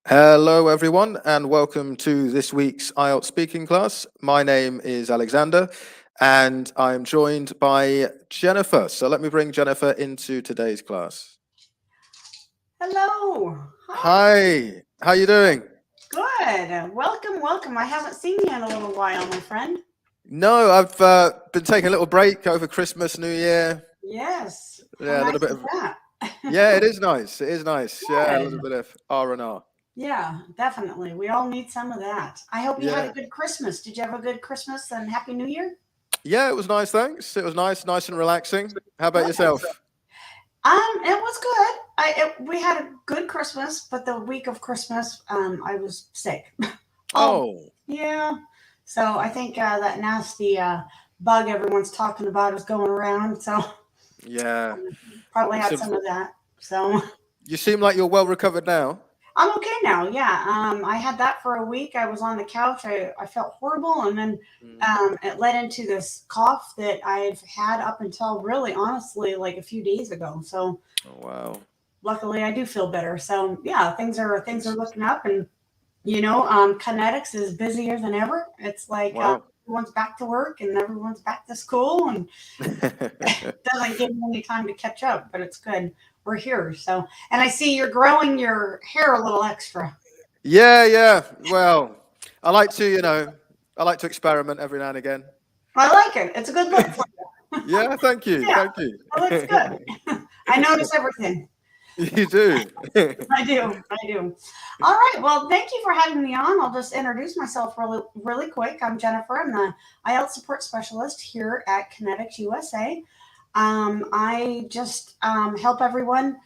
Hello, everyone, and welcome to this week's IELTS speaking class. My name is Alexander, and I'm joined by Jennifer. So let me bring Jennifer into today's class. Hello. Hi, how are you doing? Good. Welcome. I haven't seen you in a little while, my friend. No, I've been taking a little break over Christmas, New Year. Yes. How Yeah, a little nice bit is of. that? Yeah, it is nice. It is nice. Yeah, a Good. little bit of R&R. Yeah, definitely. We all need some of that. I hope you had Yeah, a good Christmas. Did you have a good Christmas and Happy New Year? yeah, it was nice. Thanks. It was nice and relaxing. How about Good. yourself? It was good. We had a good Christmas, but the week of Christmas, I was sick. Oh, Oh, yeah. So I think that nasty bug everyone's talking about is going around. So yeah. probably It's had some of that. So You seem like you're well recovered now. I'm okay now. Yeah. I had that for a week. I was on the couch. I felt horrible. And then Mm. it led into this cough that I've had up until really honestly like a few days ago. So Oh, wow. luckily I do feel better. So yeah, things are Yes. looking up, and Connetics is busier than ever. It's like Wow. everyone's back to work and everyone's back to school, and doesn't give me any time to catch up, but it's good. We're here. So, and I see you're growing your hair a little extra. Yeah, yeah. Well, I like to, I like to experiment every now and again. I like it. It's a good look for you. Yeah, thank you. Yeah, Thank you. it looks good. I notice everything. You do. I do. I do. All right. Well, thank you for having me on. I'll just introduce myself really quick. I'm Jennifer. I'm the IELTS support specialist here at Kinetics USA. I just help everyone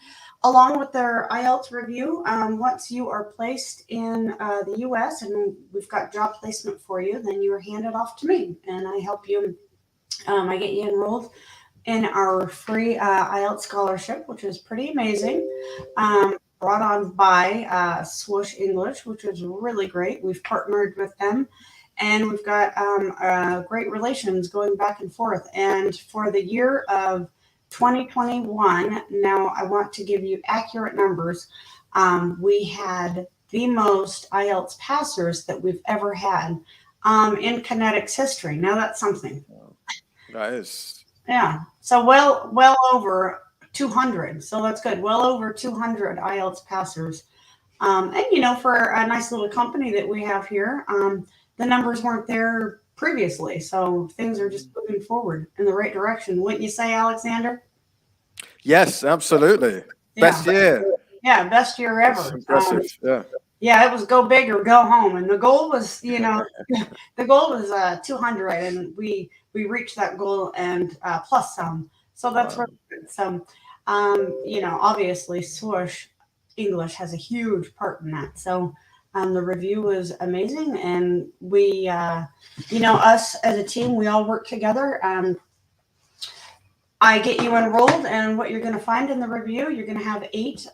along with their IELTS review. Once you are placed in the US and we've got job placement for you, then you are handed off to me and I help you. I get you enrolled in our free IELTS scholarship, which is pretty amazing. Brought on by Swoosh English, which is really great. We've partnered with them, and we've got great relations going back and forth. And for the year of 2021, now I want to give you accurate numbers. We had the most IELTS passers that we've ever had in Kinetics history. Now that's something. That is. Yeah. So well over 200. So that's good. Well over 200 IELTS passers. And for a nice little company that we have here, the numbers weren't there previously. So things are just moving forward in the right direction. Wouldn't you say, Alexander? Yes, absolutely. Yeah. Best year. Yeah. Best year It's ever. impressive. Yeah. Yeah, it was go big or go home. And the goal was, the goal was 200, and we reached that goal and plus some. So that's Wow. really good. So, obviously, Swoosh English has a huge part in that. So, the review was amazing, and we, us as a team, we all work together. I get you enrolled, and what you're going to find in the review, you're going to have 8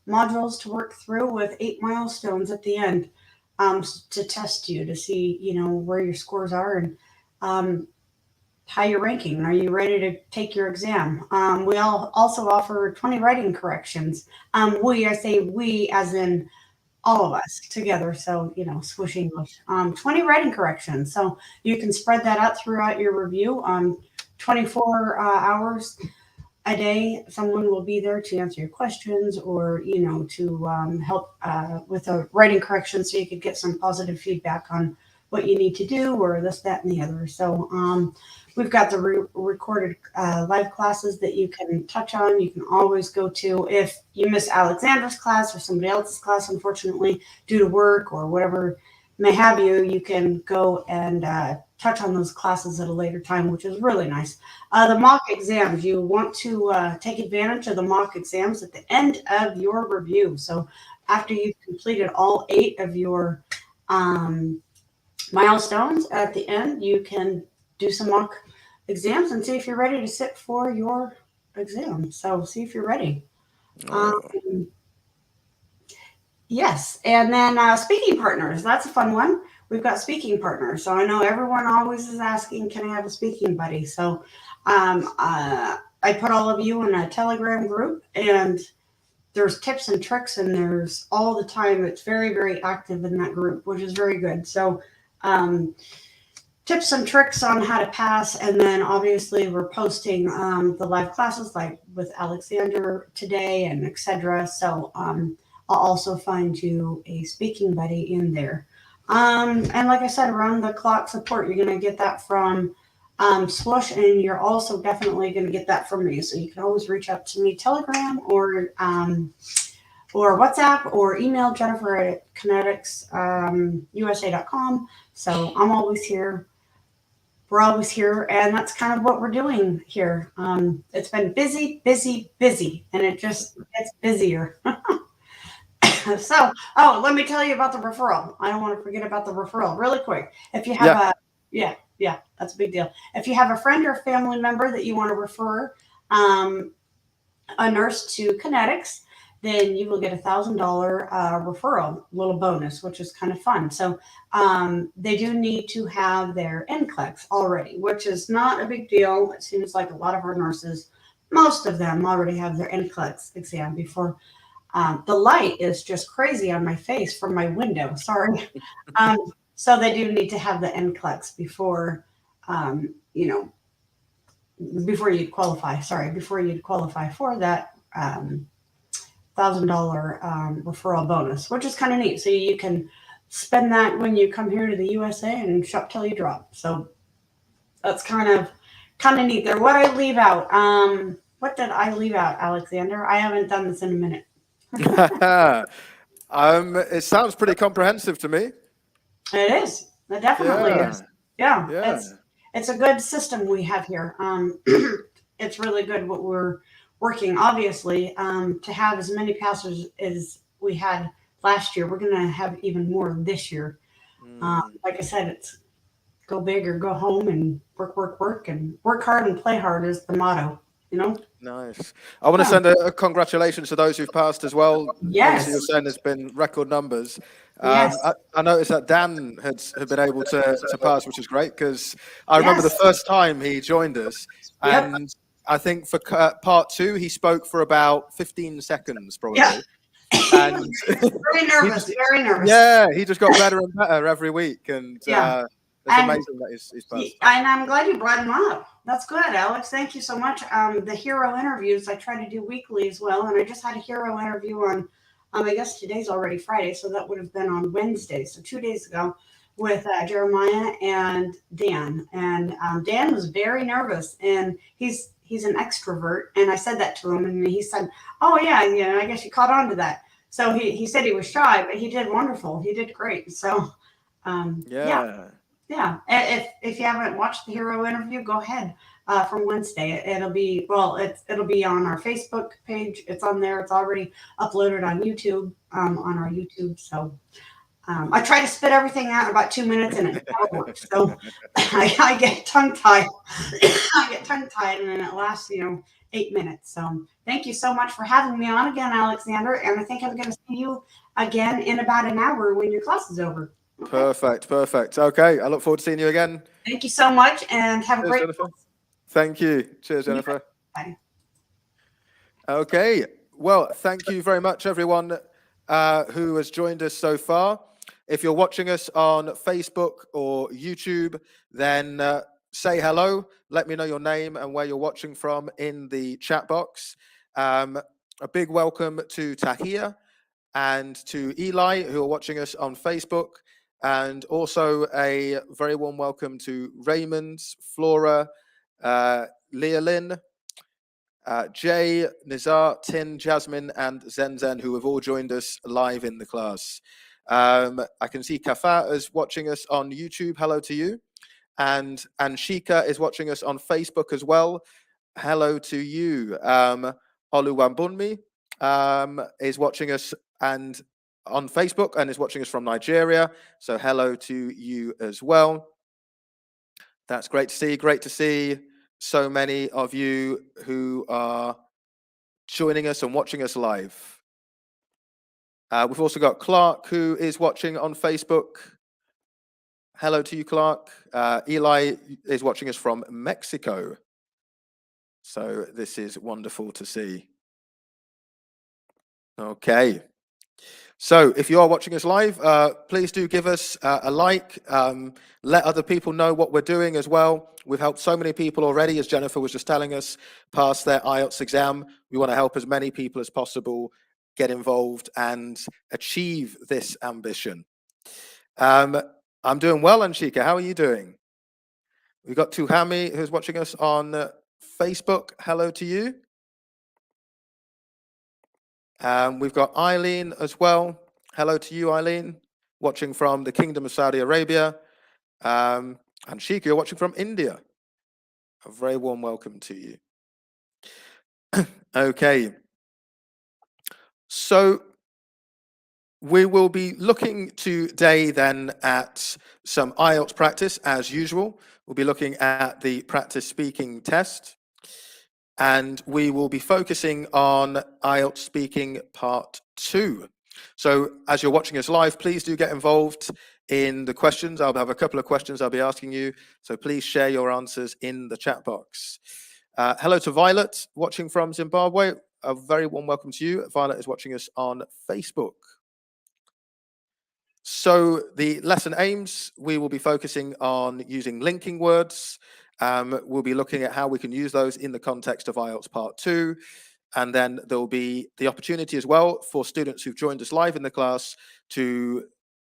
modules to work through with 8 milestones at the end to test you to see, where your scores are and um, how you're ranking. Are you ready to take your exam? We all also offer 20 writing corrections. I say we as in all of us together. So, swoosh English. 20 writing corrections. So you can spread that out throughout your review. 24 hours a day, someone will be there to answer your questions or, to help with a writing correction so you could get some positive feedback on what you need to do or this, that, and the other. So we've got the recorded live classes that you can touch on. You can always go to if you miss Alexander's class or somebody else's class, unfortunately, due to work or whatever may have you, you can go and touch on those classes at a later time, which is really nice. The mock exams, you want to take advantage of the mock exams at the end of your review. So after you've completed all 8 of your um, milestones at the end, you can do some mock exams and see if you're ready to sit for your exam. So see if you're ready. Um, Oh. yes, and then speaking partners, that's a fun one. We've got speaking partners. So I know everyone always is asking, can I have a speaking buddy? So I put all of you in a Telegram group, and there's tips and tricks, and there's all the time. It's very, very active in that group, which is very good. So, um, tips and tricks on how to pass, and then obviously we're posting the live classes like with Alexander today and etc. So I'll also find you a speaking buddy in there. And like I said, around the clock support, you're going to get that from Swoosh, and you're also definitely going to get that from me. So you can always reach out to me Telegram or WhatsApp, or email Jennifer at Connetics, So I'm always here. We're always here, and that's kind of what we're doing here. It's been busy, busy, busy, and it just gets busier. So, oh, let me tell you about the referral. I don't want to forget about the referral really quick. If you have Yeah. yeah, that's a big deal. If you have a friend or family member that you want to refer, a nurse to Connetics, then you will get $1,000 referral little bonus, which is kind of fun. So they do need to have their NCLEX already, which is not a big deal. It seems like a lot of our nurses, most of them already have their NCLEX exam before. The light is just crazy on my face from my window. Sorry. Um, so they do need to have the NCLEX before, you know, before you'd qualify. Sorry, before you'd qualify for that $1,000 referral bonus, which is kind of neat. So you can spend that when you come here to the USA and shop till you drop. So that's kind of neat there. What I leave out? What did I leave out, Alexander? I haven't done this in a minute. It sounds pretty comprehensive to me. It is. It definitely Yeah. is. Yeah, Yeah. it's a good system we have here. It's really good what we're working. Obviously, to have as many passers as we had last year, we're going to have even more this year. Mm. Like I said, it's go big or go home, and work, work, work, and work hard and play hard is the motto. You know. Nice. I want to Yeah. send a congratulations to those who've passed as well. Obviously, you're Yes. saying there's been record numbers. Yes. I noticed that Dan had been able to pass, which is great because I remember the Yes. first time he joined us, Yep. and I think for part two he spoke for about 15 seconds Yeah. probably, He was and very he nervous. just Very nervous. yeah he just got better and better every week, and Yeah. it's And amazing that he's passed. And I'm glad you brought him up. That's good, Alex. Thank you so much. The hero interviews I try to do weekly as well, and I just had a hero interview on. I guess today's already Friday, so that would have been on Wednesday, so 2 days ago, with Jeremiah and Dan. And Dan was very nervous, and he's an extrovert, and I said that to him, and he said, "Oh yeah, yeah, I guess you caught on to that." So he said he was shy, but he did wonderful. He did great. So yeah. Yeah. Yeah, if you haven't watched the hero interview, go ahead from Wednesday. It'll be it'll be on our Facebook page. It's on there. It's already uploaded on YouTube on our YouTube. So I try to spit everything out in about 2 minutes, and it never works. So I get tongue tied. I get tongue tied, and then it lasts 8 minutes. So thank you so much for having me on again, Alexander. And I think I'm going to see you again in about an hour when your class is over. Okay. Perfect. Perfect. Okay. I look forward to seeing you again. Thank you so much, and have a Cheers, great Jennifer. Thank you. Cheers, Yeah. Jennifer. Bye. Okay. Well, thank you very much, everyone who has joined us so far. If you're watching us on Facebook or YouTube, then say hello. Let me know your name and where you're watching from in the chat box. A big welcome to Tahia and to Eli, who are watching us on Facebook. And also a very warm welcome to Raymond, Flora, Leah Lynn, Jay, Nizar, Tin, Jasmine, and Zenzen, who have all joined us live in the class. I can see Kafa is watching us on YouTube. Hello to you. And Shika is watching us on Facebook as well. Hello to you. Oluwambunmi is watching us and on Facebook and is watching us from Nigeria. So hello to you as well. That's great to see. Great to see so many of you who are joining us and watching us live. We've also got Clark, who is watching on Facebook. Hello to you, Clark. Eli is watching us from Mexico. So this is wonderful to see. Okay. So if you are watching us live, please do give us a like. Let other people know what we're doing as well. We've helped so many people already, as Jennifer was just telling us, pass their IELTS exam. We want to help as many people as possible get involved and achieve this ambition. I'm doing well, Anshika. How are you doing? We've got Tuhami, who's watching us on Facebook. Hello to you. We've got Eileen as well. Hello to you, Eileen, watching from the Kingdom of Saudi Arabia. And Sheikha, you're watching from India. A very warm welcome to you. Okay. So we will be looking today then at some IELTS practice as usual. We'll be looking at the practice speaking test. And we will be focusing on IELTS Speaking Part 2. So as you're watching us live, please do get involved in the questions. I'll have a couple of questions I'll be asking you, so please share your answers in the chat box. Hello to Violet, watching from Zimbabwe. A very warm welcome to you. Violet is watching us on Facebook. So the lesson aims, we will be focusing on using linking words. We'll be looking at how we can use those in the context of IELTS Part 2. And then there will be the opportunity as well for students who've joined us live in the class to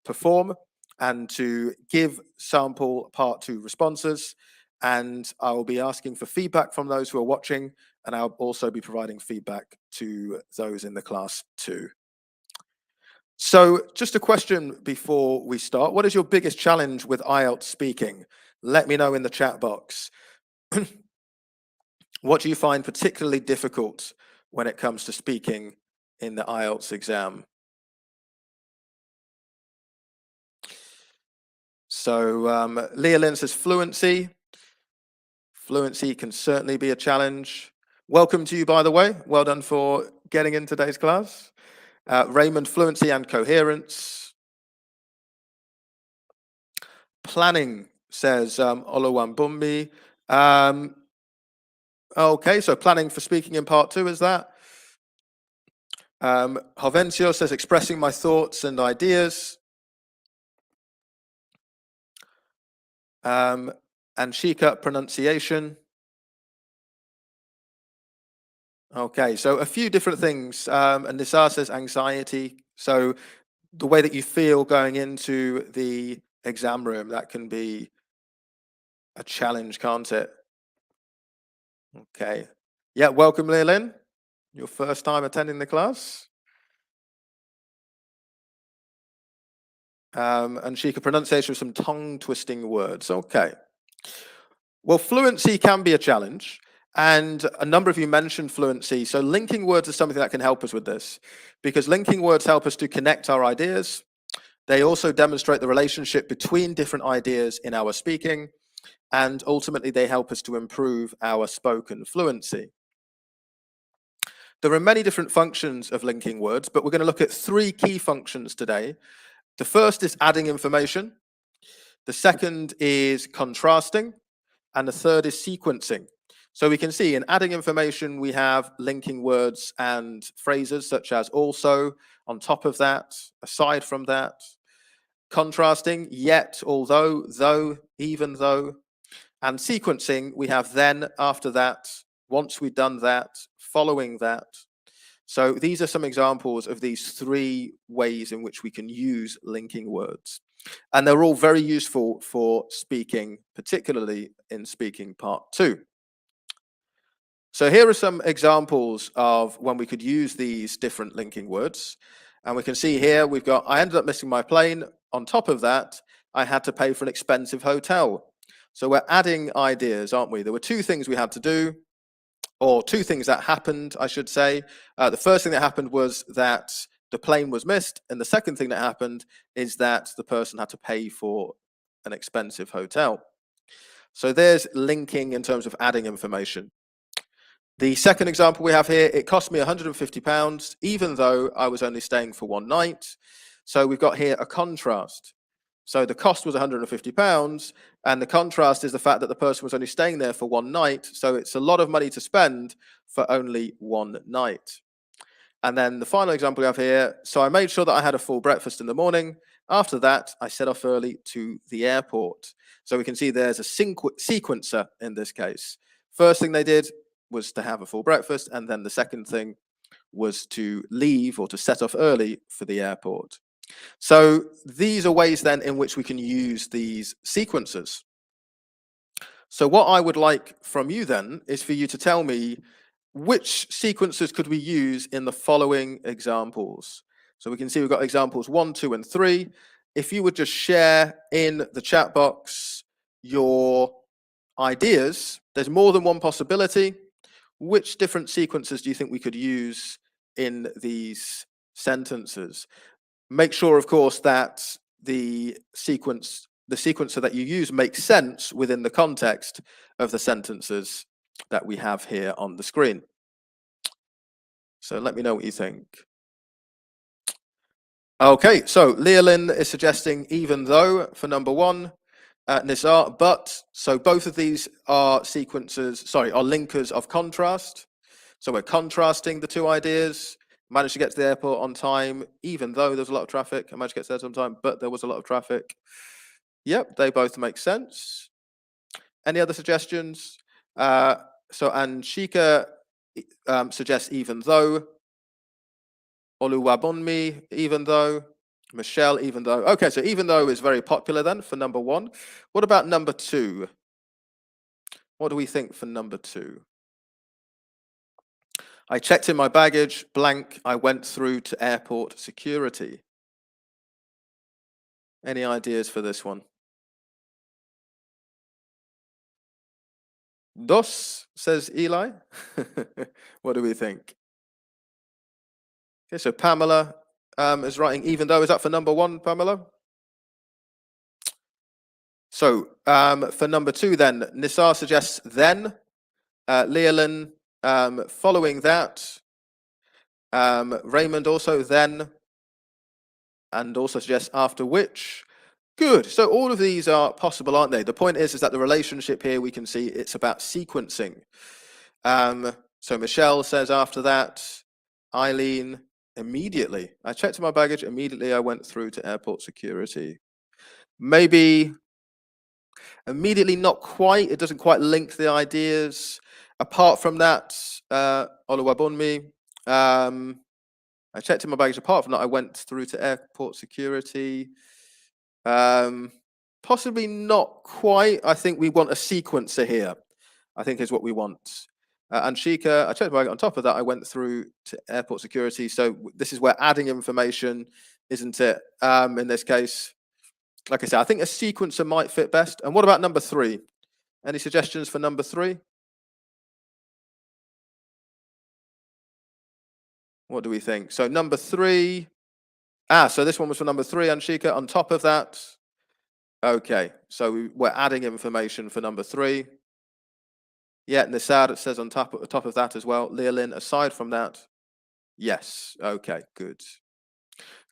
perform and to give sample Part 2 responses. And I will be asking for feedback from those who are watching, and I'll also be providing feedback to those in the class too. So just a question before we start. What is your biggest challenge with IELTS speaking? Let me know in the chat box. What do you find particularly difficult when it comes to speaking in the IELTS exam? So Leah Lynn says fluency. Fluency can certainly be a challenge. Welcome to you, by the way. Well done for getting in today's class. Raymond, fluency and coherence. Planning, says Oluwambumbi. Okay, so planning for speaking in Part 2, is that? Hovencio says expressing my thoughts and ideas. And Shika, pronunciation. Okay, so a few different things. And Nisar says anxiety. So the way that you feel going into the exam room, that can be a challenge, can't it? Okay. Yeah, welcome, Leilin. Your first time attending the class. And Shika, pronunciation of some tongue-twisting words. Okay. Well, fluency can be a challenge. And a number of you mentioned fluency. So linking words is something that can help us with this, because linking words help us to connect our ideas. They also demonstrate the relationship between different ideas in our speaking, and ultimately they help us to improve our spoken fluency. There are many different functions of linking words, but we're going to look at 3 key functions today. The first is adding information. The second is contrasting. And the third is sequencing. So we can see in adding information, we have linking words and phrases such as also, on top of that, aside from that. Contrasting, yet, although, though, even though. And sequencing, we have then, after that, once we've done that, following that. So these are some examples of these 3 ways in which we can use linking words. And they're all very useful for speaking, particularly in speaking Part 2. So here are some examples of when we could use these different linking words. And we can see here we've got, I ended up missing my plane. On top of that, I had to pay for an expensive hotel. So we're adding ideas, aren't we? There were 2 things we had to do, or 2 things that happened, I should say. The first thing that happened was that the plane was missed, and the second thing that happened is that the person had to pay for an expensive hotel. So there's linking in terms of adding information. The second example we have here, it cost me £150, even though I was only staying for 1 night. So we've got here a contrast. So the cost was £150, and the contrast is the fact that the person was only staying there for 1 night. So it's a lot of money to spend for only 1 night. And then the final example we have here, so I made sure that I had a full breakfast in the morning. After that, I set off early to the airport. So we can see there's a sequencer in this case. First thing they did was to have a full breakfast, and then the second thing was to leave or to set off early for the airport. So these are ways then in which we can use these sequencers. So what I would like from you then is for you to tell me which sequences could we use in the following examples. So we can see we've got examples 1, 2, and 3. If you would just share in the chat box your ideas, there's more than one possibility. Which different sequences do you think we could use in these sentences? Make sure, of course, that the sequencer that you use makes sense within the context of the sentences that we have here on the screen. So let me know what you think. Okay, so Leolin is suggesting even though for number 1, Nisar, but. So both of these are linkers of contrast. So we're contrasting the two ideas. Managed to get to the airport on time, even though there's a lot of traffic. I managed to get there on time, but there was a lot of traffic. Yep, they both make sense. Any other suggestions? So Anshika suggests even though. Oluwabunmi, even though. Michelle, even though. Okay, so even though is very popular then for number 1. What about number 2? What do we think for number 2? I checked in my baggage, blank, I went through to airport security. Any ideas for this one? Dos, says Eli. What do we think? Okay, so Pamela is writing even though. Is that for number 1, Pamela? So for number 2 then, Nisar suggests then. Leolin following that. Raymond also then. And also suggests after which. Good. So all of these are possible, aren't they? The point is that the relationship here, we can see it's about sequencing. So Michelle says after that, Eileen, immediately. I checked my baggage, immediately I went through to airport security. Maybe immediately, not quite. It doesn't quite link the ideas. Apart from that, Oluwabunmi, I checked in my baggage. Apart from that, I went through to airport security. Possibly not quite. I think we want a sequencer here, I think is what we want. Anshika, I checked my baggage. On top of that, I went through to airport security. So this is where adding information, isn't it? In this case, like I said, I think a sequencer might fit best. And what about number 3? Any suggestions for number 3? What do we think? So number 3. So this one was for number 3, Anshika. On top of that, okay. So we're adding information for number 3. Yeah, Nisar, it says on top of that as well. Leolin, aside from that, yes. Okay, good.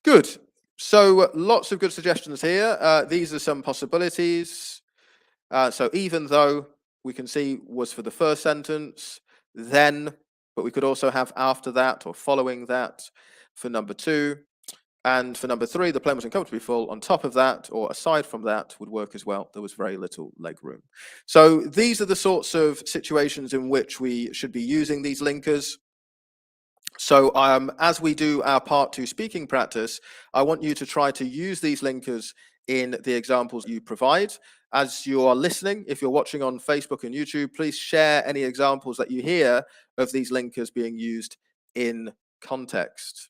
Good. So lots of good suggestions here. These are some possibilities. So even though we can see was for the first sentence, then, but we could also have after that or following that for number 2. And for number 3, the plane was uncomfortably full. On top of that, or aside from that, would work as well. There was very little leg room. So these are the sorts of situations in which we should be using these linkers. So as we do our part 2 speaking practice, I want you to try to use these linkers in the examples you provide. As you are listening, if you're watching on Facebook and YouTube, please share any examples that you hear of these linkers being used in context.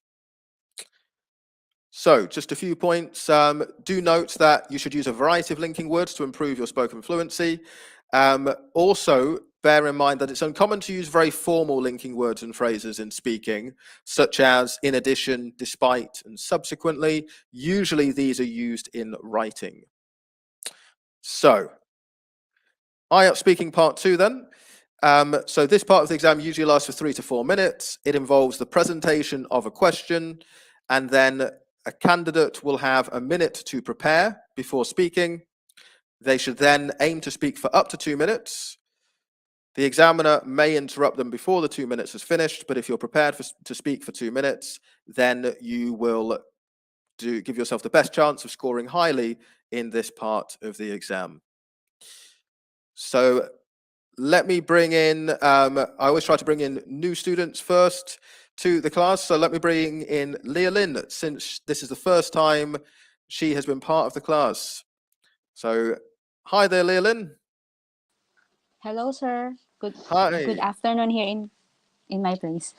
So just a few points. Do note that you should use a variety of linking words to improve your spoken fluency. Also, bear in mind that it's uncommon to use very formal linking words and phrases in speaking, such as in addition, despite, and subsequently. Usually these are used in writing. So, IELTS Speaking Part 2 then. So this part of the exam usually lasts for 3 to 4 minutes. It involves the presentation of a question, and then a candidate will have a minute to prepare before speaking. They should then aim to speak for up to 2 minutes. The examiner may interrupt them before the 2 minutes is finished, but if you're prepared to speak for 2 minutes, then you will give yourself the best chance of scoring highly in this part of the exam. So let me bring in, I always try to bring in new students first to the class. So let me bring in Leah Lynn, since this is the first time she has been part of the class. So hi there, Leah Lynn. Hello, sir. Good Hi. afternoon here in my place.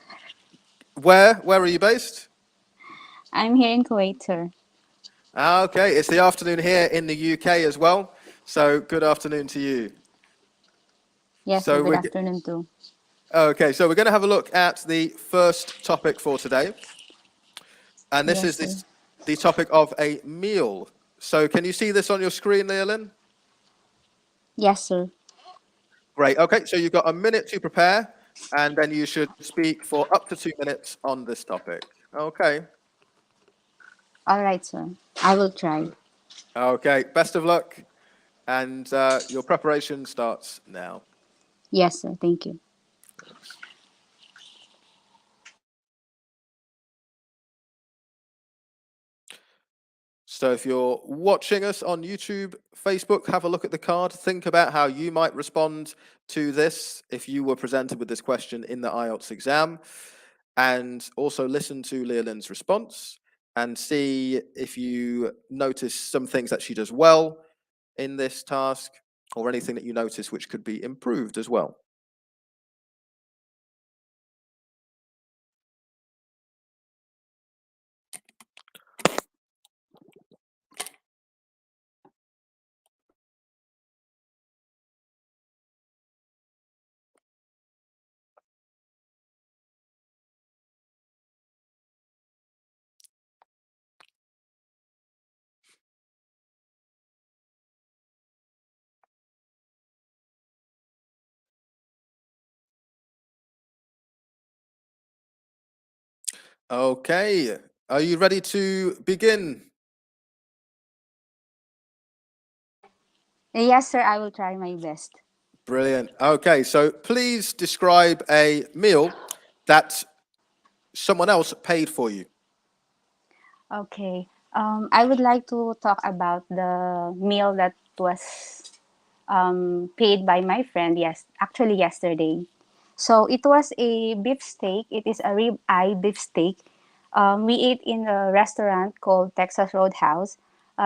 Where are you based? I'm here in Kuwait, sir. Okay, it's the afternoon here in the UK as well. So good afternoon to you. Yes, So sir. Good afternoon too. Okay, so we're going to have a look at the first topic for today. And this Yes, is sir. the topic of a meal. So can you see this on your screen, Leolyn? Yes, sir. Great. Okay, so you've got a minute to prepare, and then you should speak for up to 2 minutes on this topic. Okay. All right, sir. I will try. Okay, best of luck. And your preparation starts now. Yes, sir. Thank you. Thanks. So if you're watching us on YouTube, Facebook, have a look at the card. Think about how you might respond to this if you were presented with this question in the IELTS exam. And also listen to Leolyn's response and see if you notice some things that she does well in this task, or anything that you notice which could be improved as well. Okay, are you ready to begin? Yes, sir. I will try my best. Brilliant. Okay, so please describe a meal that someone else paid for you. Okay. I would like to talk about the meal that was paid by my friend. Yes, actually yesterday. So it was a beef steak. It is a rib eye beef steak. We ate in a restaurant called Texas Roadhouse.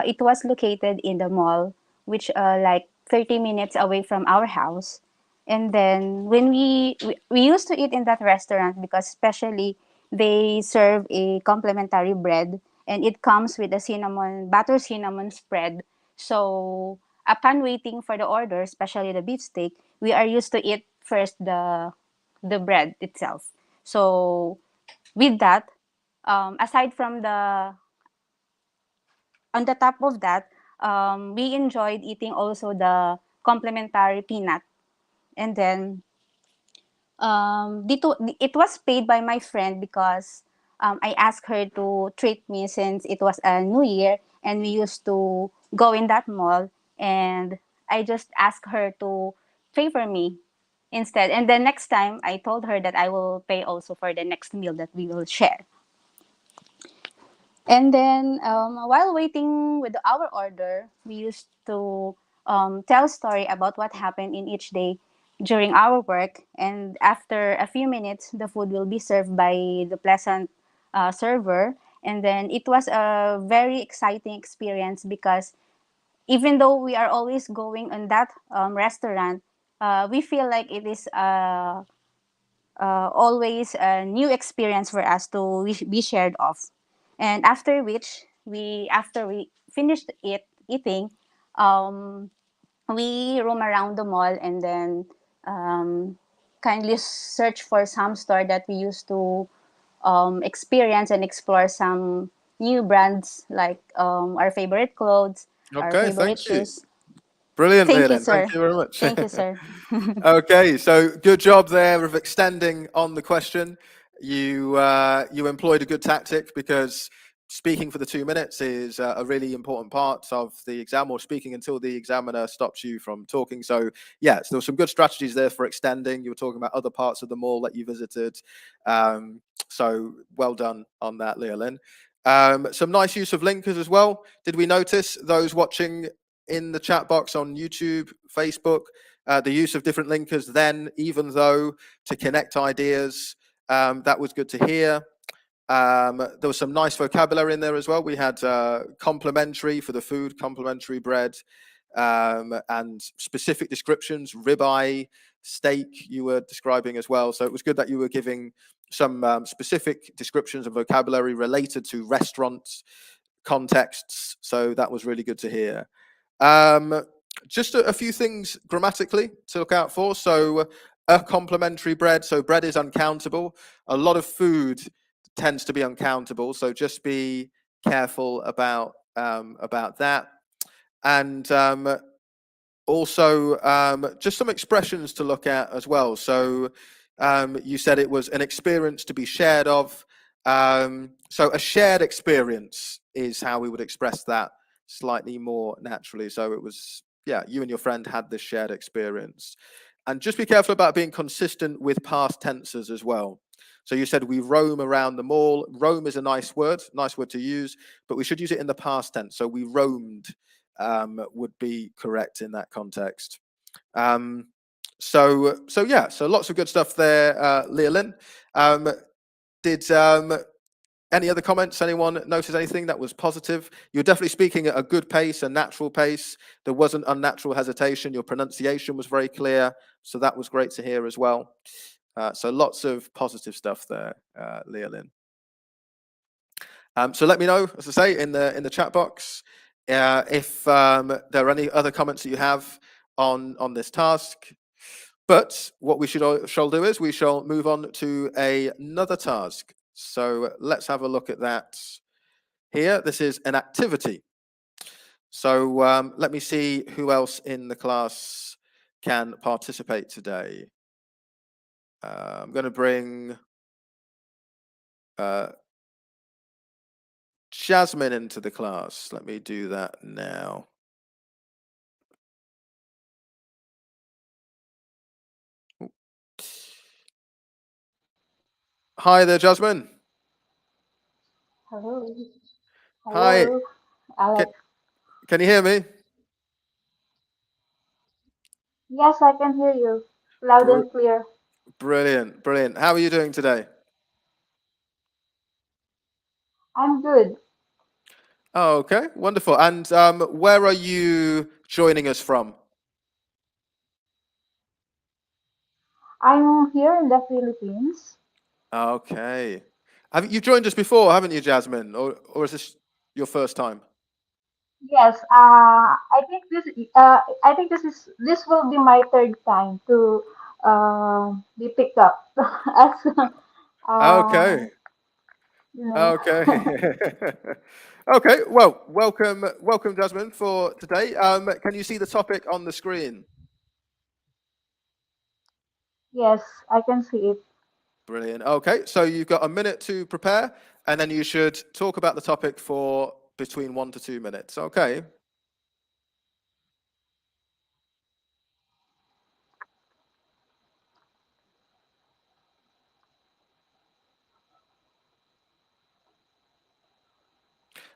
It was located in the mall, which like 30 minutes away from our house. And then when we used to eat in that restaurant because especially they serve a complimentary bread and it comes with a cinnamon butter cinnamon spread. So upon waiting for the order, especially the beef steak, we are used to eat first the bread itself. So with that, aside from the on the top of that, we enjoyed eating also the complimentary peanut, and then it was paid by my friend because I asked her to treat me since it was a new year and we used to go in that mall, and I just asked her to favor me instead. And then next time I told her that I will pay also for the next meal that we will share. And then while waiting with our order, we used to tell story about what happened in each day during our work. And after a few minutes, the food will be served by the pleasant server. And then it was a very exciting experience because even though we are always going on that restaurant, we feel like it is always a new experience for us to be shared of. And after which after we finished eating, um, we roam around the mall and then kindly search for some store that we used to experience and explore some new brands like our favorite clothes, our Okay, favorite thank you. shoes. Brilliant, Thank you, Leolyn. Thank sir. you very much. Thank you, sir. Okay, so good job there of extending on the question. You employed a good tactic because speaking for the 2 minutes is a really important part of the exam, or speaking until the examiner stops you from talking. So yes, there were some good strategies there for extending. You were talking about other parts of the mall that you visited. So well done on that, Leolyn. Some nice use of linkers as well. Did we notice, those watching in the chat box on YouTube, Facebook, the use of different linkers then, even though to connect ideas? That was good to hear. There was some nice vocabulary in there as well. We had complimentary for the food, complimentary bread, and specific descriptions, ribeye, steak you were describing as well. So it was good that you were giving some specific descriptions of vocabulary related to restaurants contexts. So that was really good to hear. Just a few things grammatically to look out for. So a complimentary bread. So bread is uncountable. A lot of food tends to be uncountable. So just be careful about that. And also just some expressions to look at as well. So you said it was an experience to be shared of. So a shared experience is how we would express that slightly more naturally. So it was, yeah, you and your friend had this shared experience. And just be careful about being consistent with past tenses as well. So you said we roam around the mall. Roam is a nice word to use, but we should use it in the past tense. So we roamed would be correct in that context. So yeah, so lots of good stuff there, Leolyn. Did any other comments? Anyone notice anything that was positive? You're definitely speaking at a good pace, a natural pace. There wasn't unnatural hesitation. Your pronunciation was very clear, so that was great to hear as well. So lots of positive stuff there, Leolyn. So let me know, as I say, in the chat box, if there are any other comments that you have on this task. But what we shall do is we shall move on to another task. So let's have a look at that here. This is an activity. So let me see who else in the class can participate today. I'm going to bring Jasmine into the class. Let me do that now. Hi there, Jasmine. Hello. Hi. Hello, Alex. Can you hear me? Yes, I can hear you loud Br- and clear. Brilliant, brilliant. How are you doing today? I'm good. Oh, okay, wonderful. And where are you joining us from? I'm here in the Philippines. Okay. You've joined us before, haven't you, Jasmine? Or is this your first time? Yes, I think this will be my third time to be picked up as uh, Okay. you know. Okay. Okay. Well, welcome, Jasmine, for today. Can you see the topic on the screen? Yes, I can see it. Brilliant. Okay, so you've got a minute to prepare, and then you should talk about the topic for between 1 to 2 minutes. Okay.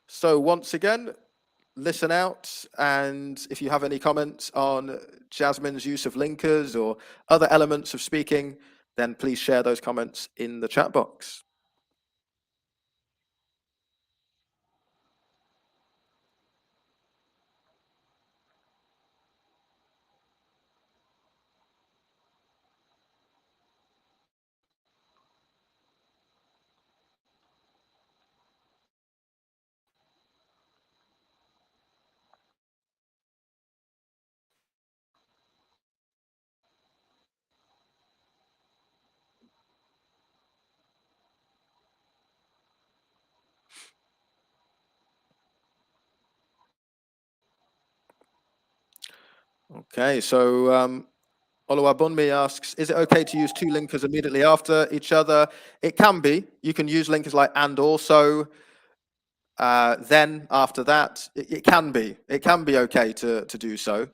So once again, listen out, and if you have any comments on Jasmine's use of linkers or other elements of speaking, then please share those comments in the chat box. Okay, so Oluwabunmi asks, is it okay to use two linkers immediately after each other? It can be. You can use linkers like and also. then after that, it can be okay to do so.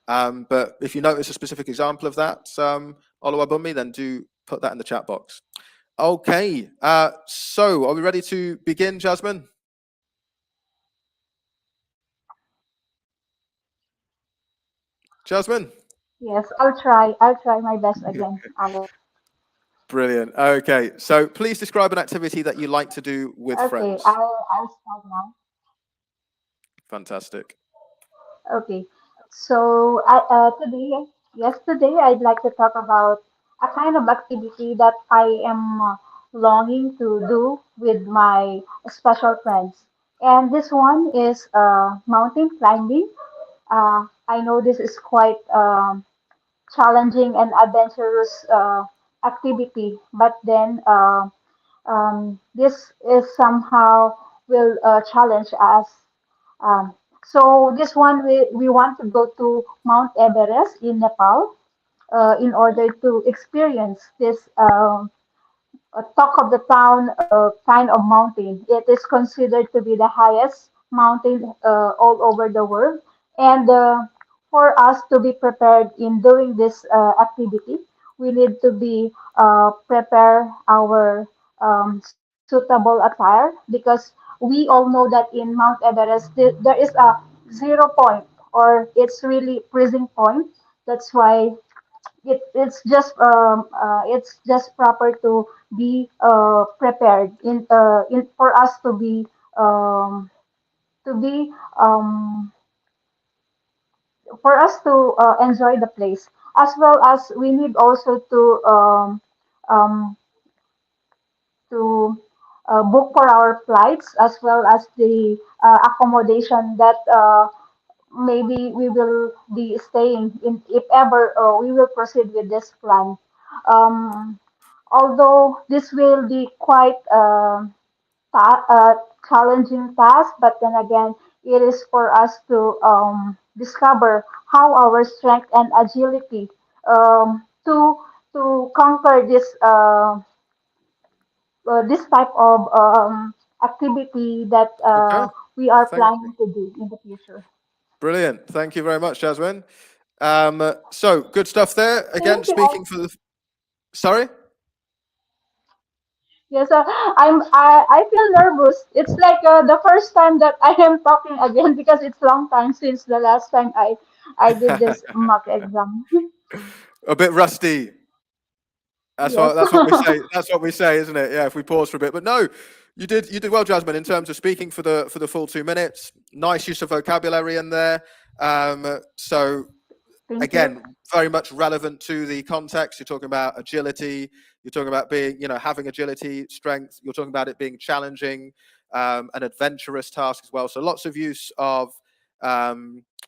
But if you notice a specific example of that, Oluwabunmi, then do put that in the chat box. Okay, so are we ready to begin, Jasmine? Jasmine? Yes, I'll try. I'll try my best again, Alex. Brilliant. Okay, so please describe an activity that you like to do with Okay, friends. I'll start now. Fantastic. Okay. So yesterday, I'd like to talk about a kind of activity that I am longing to do with my special friends. And this one is mountain climbing. I know this is quite challenging and adventurous activity, but then this is somehow will challenge us. So this one we want to go to Mount Everest in Nepal in order to experience this talk of the town kind of mountain. It is considered to be the highest mountain all over the world. And for us to be prepared in doing this activity, we need to be prepare our suitable attire because we all know that in Mount Everest there is a 0 point or it's really freezing point. That's why it's just proper to be prepared in for us to be for us to enjoy the place as well as we need also um, to book for our flights as well as the accommodation that maybe we will be staying in if ever we will proceed with this plan. Um, Although this will be quite challenging task, but then again, it is for us to discover how our strength and agility to conquer this type of activity that Okay, we are thank you. planning to do in the future. Brilliant. Thank you very much, Jasmine. So good stuff there. Again, Thank you. speaking for the... Sorry? Yes, I feel nervous. It's like the first time that I am talking again because it's long time since the last time I did this mock exam. A bit rusty. Yes. That's what we say. That's what we say, isn't it? Yeah, if we pause for a bit. But no, you did well, Jasmine, in terms of speaking for the full 2 minutes. Nice use of vocabulary in there. So Thank you. again, very much relevant to the context. You're talking about agility. You're talking about being, having agility, strength. You're talking about it being challenging, an adventurous task as well. So lots of use of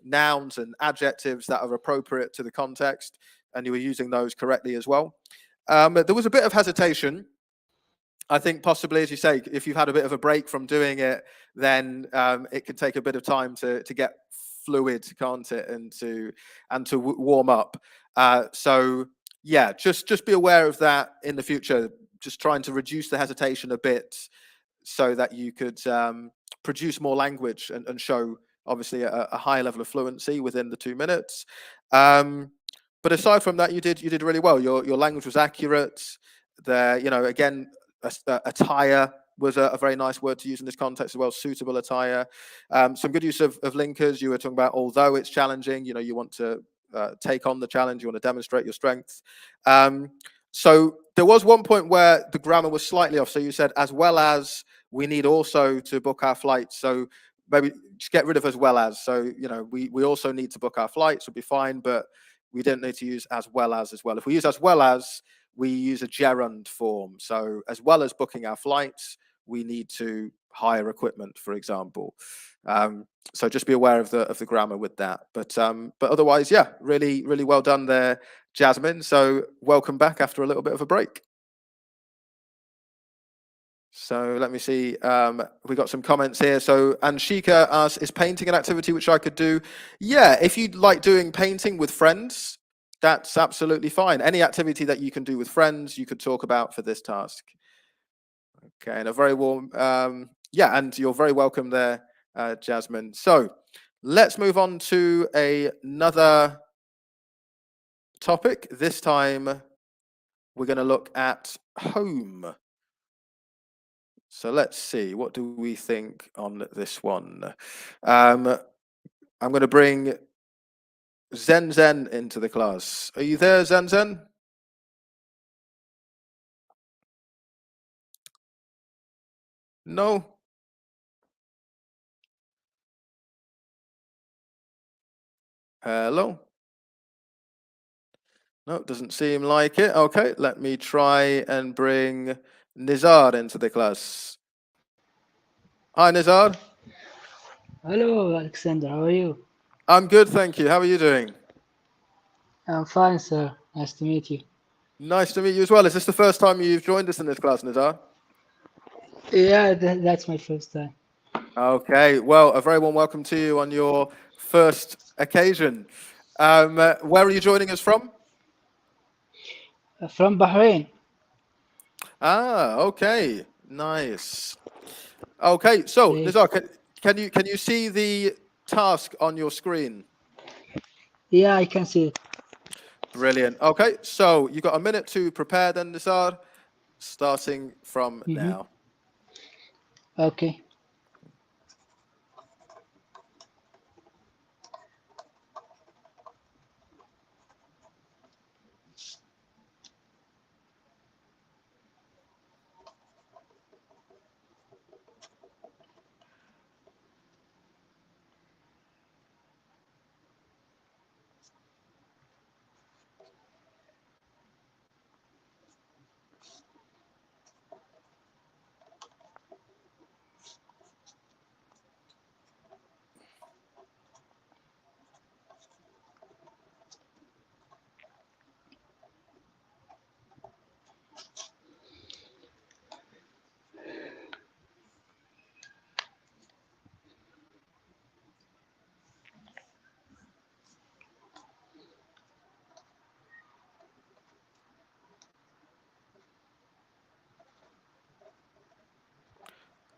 nouns and adjectives that are appropriate to the context, and you were using those correctly as well. There was a bit of hesitation. I think possibly, as you say, if you've had a bit of a break from doing it, then it can take a bit of time to get fluid, can't it, and to warm up. So yeah, just be aware of that in the future. Just trying to reduce the hesitation a bit so that you could produce more language and show obviously a higher level of fluency within the 2 minutes. But aside from that, you did really well. Your language was accurate. There, again, attire was a very nice word to use in this context as well. Suitable attire. Some good use of linkers. You were talking about although it's challenging, you want to take on the challenge. You want to demonstrate your strengths. So there was one point where the grammar was slightly off. So you said as well as we need also to book our flights. So maybe just get rid of as well as. So we also need to book our flights. Would be fine, but we don't need to use as well as well. If we use as well as, we use a gerund form. So as well as booking our flights, we need to hire equipment, for example. So just be aware of the grammar with that. But otherwise, yeah, really, really well done there, Jasmine. So welcome back after a little bit of a break. So let me see. We got some comments here. So Anshika asks, is painting an activity which I could do? Yeah, if you'd like doing painting with friends, that's absolutely fine. Any activity that you can do with friends, you could talk about for this task. Okay, and a very warm Yeah, and you're very welcome there, Jasmine. So let's move on to another topic. This time we're going to look at home. So let's see, what do we think on this one? I'm going to bring Zen Zen into the class. Are you there, Zen Zen? No? Hello? No, doesn't seem like it. Okay, let me try and bring Nizar into the class. Hi, Nizar. Hello, Alexander. How are you? I'm good, thank you. How are you doing? I'm fine, sir. Nice to meet you. Nice to meet you as well. Is this the first time you've joined us in this class, Nizar? Yeah, that's my first time. Okay, well, a very warm welcome to you on your first occasion. Where are you joining us from? From Bahrain. Ah, okay, nice. Okay, so Okay. Nizar, can you see the task on your screen? Yeah, I can see it. Brilliant. Okay, so you got a minute to prepare then, Nizar, starting from Mm-hmm. now. Okay.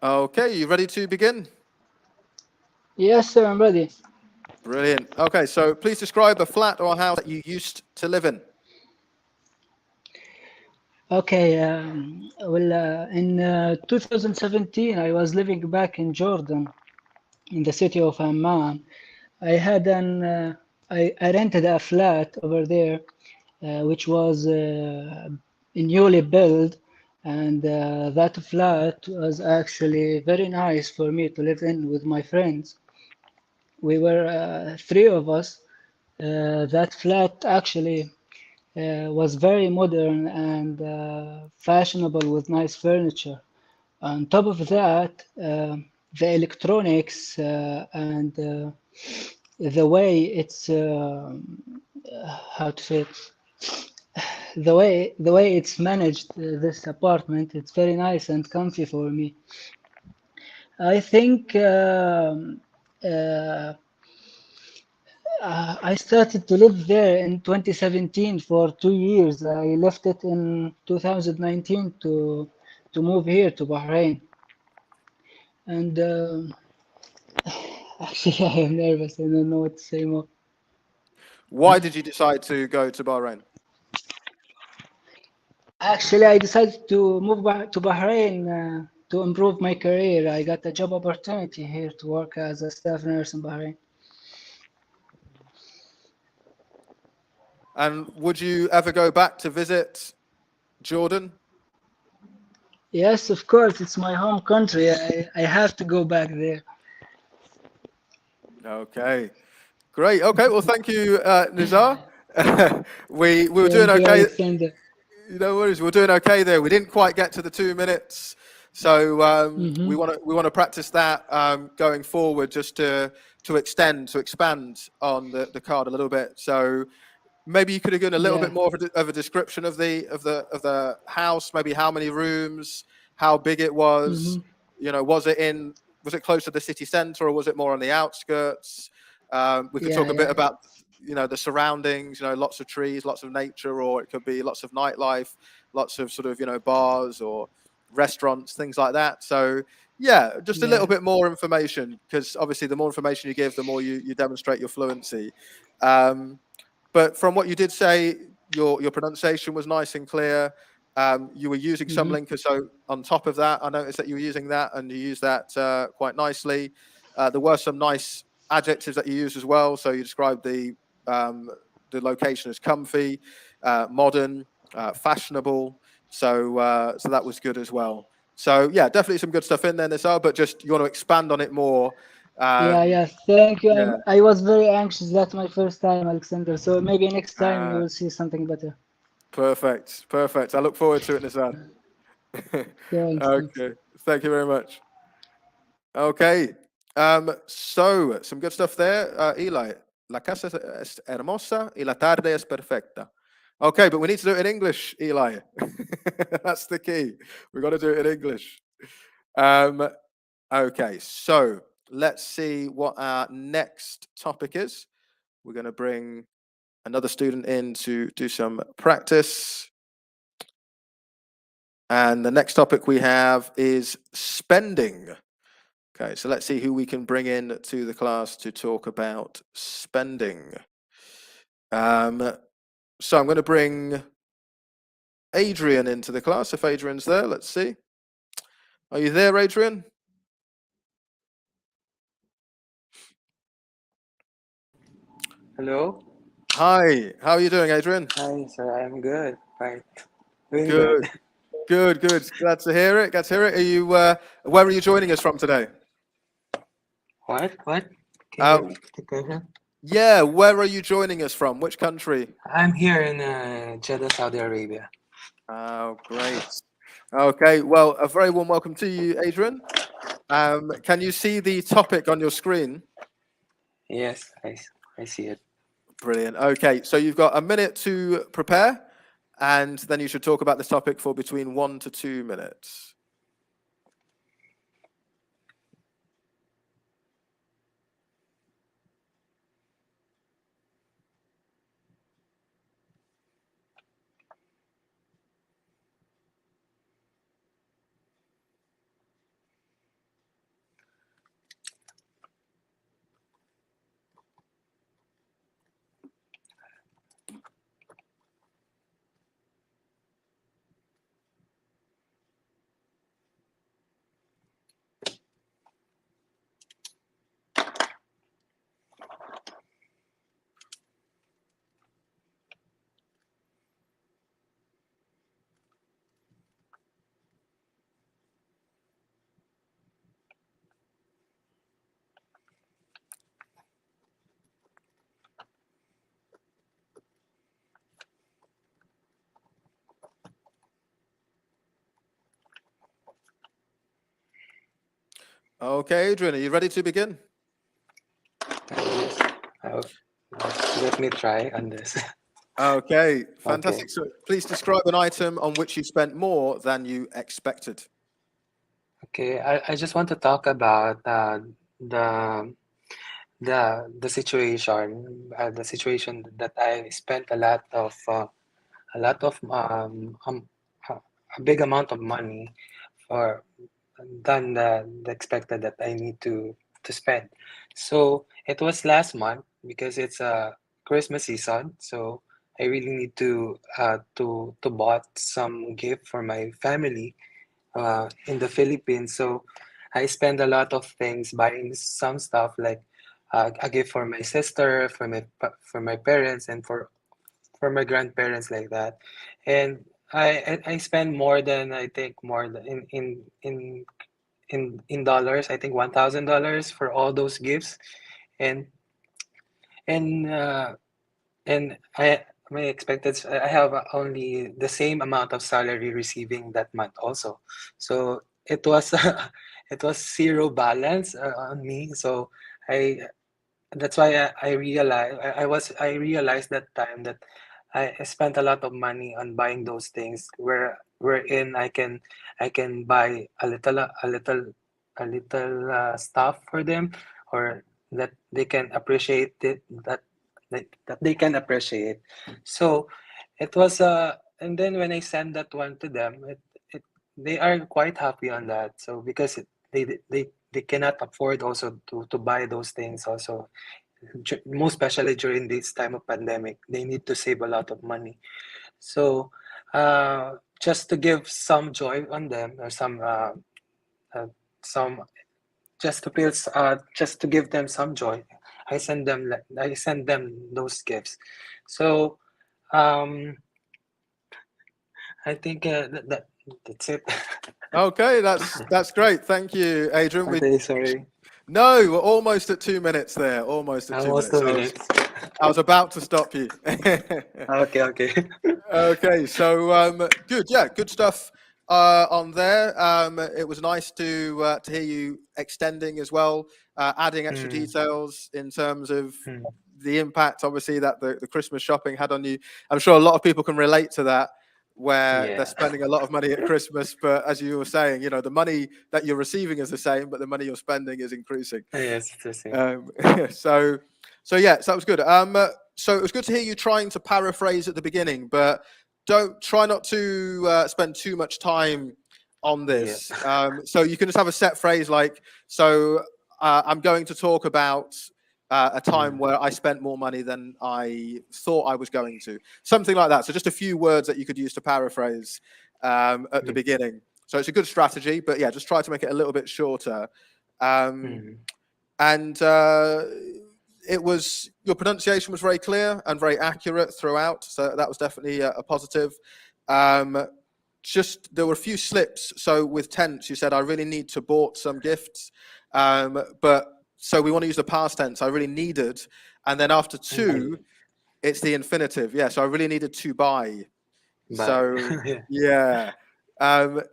Okay, you ready to begin? Yes, sir, I'm ready. Brilliant. Okay, so please describe a flat or a house that you used to live in. Okay. In 2017, I was living back in Jordan, in the city of Amman. I had I rented a flat over there, which was newly built, and that flat was actually very nice for me to live in with my friends. We were three of us. That flat actually was very modern and fashionable with nice furniture. On top of that, the electronics and the way it's how to say it, the way it's managed, this apartment, it's very nice and comfy for me. I think I started to live there in 2017 for 2 years. I left it in 2019 to move here to Bahrain. And actually, I am nervous. I don't know what to say more. Why did you decide to go to Bahrain? Actually, I decided to move back to Bahrain to improve my career. I got a job opportunity here to work as a staff nurse in Bahrain. And would you ever go back to visit Jordan? Yes, of course, it's my home country. I have to go back there. Okay, great. Okay, well, thank you, Nizar. We were doing Thank you, okay. Alexander. No worries, we're doing okay there. We didn't quite get to the 2 minutes, so we Mm-hmm. want to practice that going forward, just to expand on the card a little bit. So maybe you could have given a little Yeah. bit more of a description of the house, maybe how many rooms, how big it was. Mm-hmm. You know, was it close to the city centre, or was it more on the outskirts? We could Yeah, talk a bit yeah. about the surroundings. Lots of trees, lots of nature, or it could be lots of nightlife, lots of sort of bars or restaurants, things like that. So Yeah, just a little Yeah. bit more information, because obviously the more information you give, the more you demonstrate your fluency. But from what you did say, your pronunciation was nice and clear. You were using some Mhm. linker, on top of that, I noticed that you were using that, and you used that quite nicely. There were some nice adjectives that you used as well. So you described the location as comfy, modern, fashionable. So that was good as well. So yeah, definitely some good stuff in there, Nisar, but just you want to expand on it more. Yeah, Um, yeah. Thank you. yeah, I was very anxious. That's my first time, Alexander. So maybe next time we uh, will see something better. perfect, perfect. I look forward to it, Nisar. Thanks. Thanks. Okay, thank you very much. Okay, so some good stuff there, Eli. La casa es hermosa y la tarde es perfecta. Okay, but we need to do it in English, Eli. That's the key. We've got to do it in English. Okay, so let's see what our next topic is. We're going to bring another student in to do some practice. And the next topic we have is spending. Okay, so let's see who we can bring in to the class to talk about spending. So I'm going to bring Adrian into the class. If Adrian's there, let's see. Are you there, Adrian? Hello. Hi, how are you doing, Adrian? Hi, sir. I'm good. Fine. Doing good. Good, good, good. Glad to hear it. Glad to hear it. Are you? Where are you joining us from today? What? What? Can you Uh, repeat the question? yeah, where are you joining us from? Which country? I'm here in Jeddah, Saudi Arabia. Oh, great. Okay, well, a very warm welcome to you, Adrian. Can you see the topic on your screen? Yes, I see it. Brilliant. Okay, so you've got a minute to prepare, and then you should talk about this topic for between 1 to 2 minutes. Okay, Adrian, are you ready to begin? Yes. Uh, Let me try on this. Okay, Okay. fantastic. So please describe an item on which you spent more than you expected. Okay. I just want to talk about the the situation that I spent a lot of a big amount of money for than the expected that I need to spend. So it was last month because it's a Christmas season. So I really need to bought some gift for my family in the Philippines. So I spend a lot of things buying some stuff like a gift for my sister, for my parents, and for my grandparents like that. And I spend more than I think more than in dollars. I think $1,000 for all those gifts, and and uh, and my expected I have only the same amount of salary receiving that month also, so it was it was zero balance on me. So I that's why I realized that time that I spent a lot of money on buying those things wherein I can buy a little stuff for them, or that they can appreciate it, that they can appreciate. So it was and then when I send that one to them, it they are quite happy on that. So because they cannot afford also to buy those things also. Most especially during this time of pandemic, they need to save a lot of money. So just to give some joy on them, or some just to feel just to give them some joy, I send them those gifts. So um I think that's it. Okay, that's great. Thank you, Adrian. I'm very sorry. No, we're almost at 2 minutes there. Almost at two Almost minutes. 2 minutes. I was about to stop you. Okay. Okay, so good, yeah, good stuff on there. It was nice to hear you extending as well, adding extra details in terms of the impact, obviously, that the Christmas shopping had on you. I'm sure a lot of people can relate to that, where Yeah. they're spending a lot of money at Christmas, but as you were saying, you know, the money that you're receiving is the same, but the money you're spending is increasing. Yes, it's the same. So yeah, so that was good. So it was good to hear you trying to paraphrase at the beginning, but try not to spend too much time on this. So you can just have a set phrase like, so I'm going to talk about a time where I spent more money than I thought I was going to. Something like that. So just a few words that you could use to paraphrase at the beginning. So it's a good strategy, but yeah, just try to make it a little bit shorter. And your pronunciation was very clear and very accurate throughout, so that was definitely a positive. Just there were a few slips. So with tense, you said I really need to bought some gifts, but so we want to use the past tense. I really needed, and then after two, it's the infinitive. Yeah, so I really needed to buy. So yeah,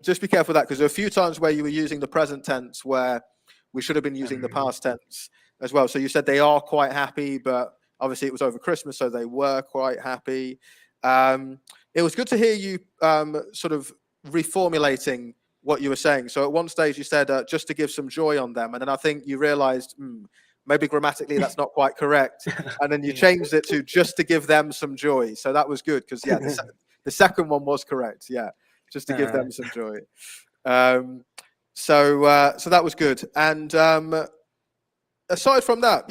just be careful of that, because there are a few times where you were using the present tense where we should have been using the past tense as well. So you said they are quite happy, but obviously it was over Christmas, so they were quite happy. It was good to hear you sort of reformulating what you were saying. So at one stage you said just to give some joy on them, and then I think you realized maybe grammatically that's not quite correct, and then you changed it to just to give them some joy. So that was good, because yeah, the second one was correct. Yeah, just to give them some joy. So that was good. And aside from that,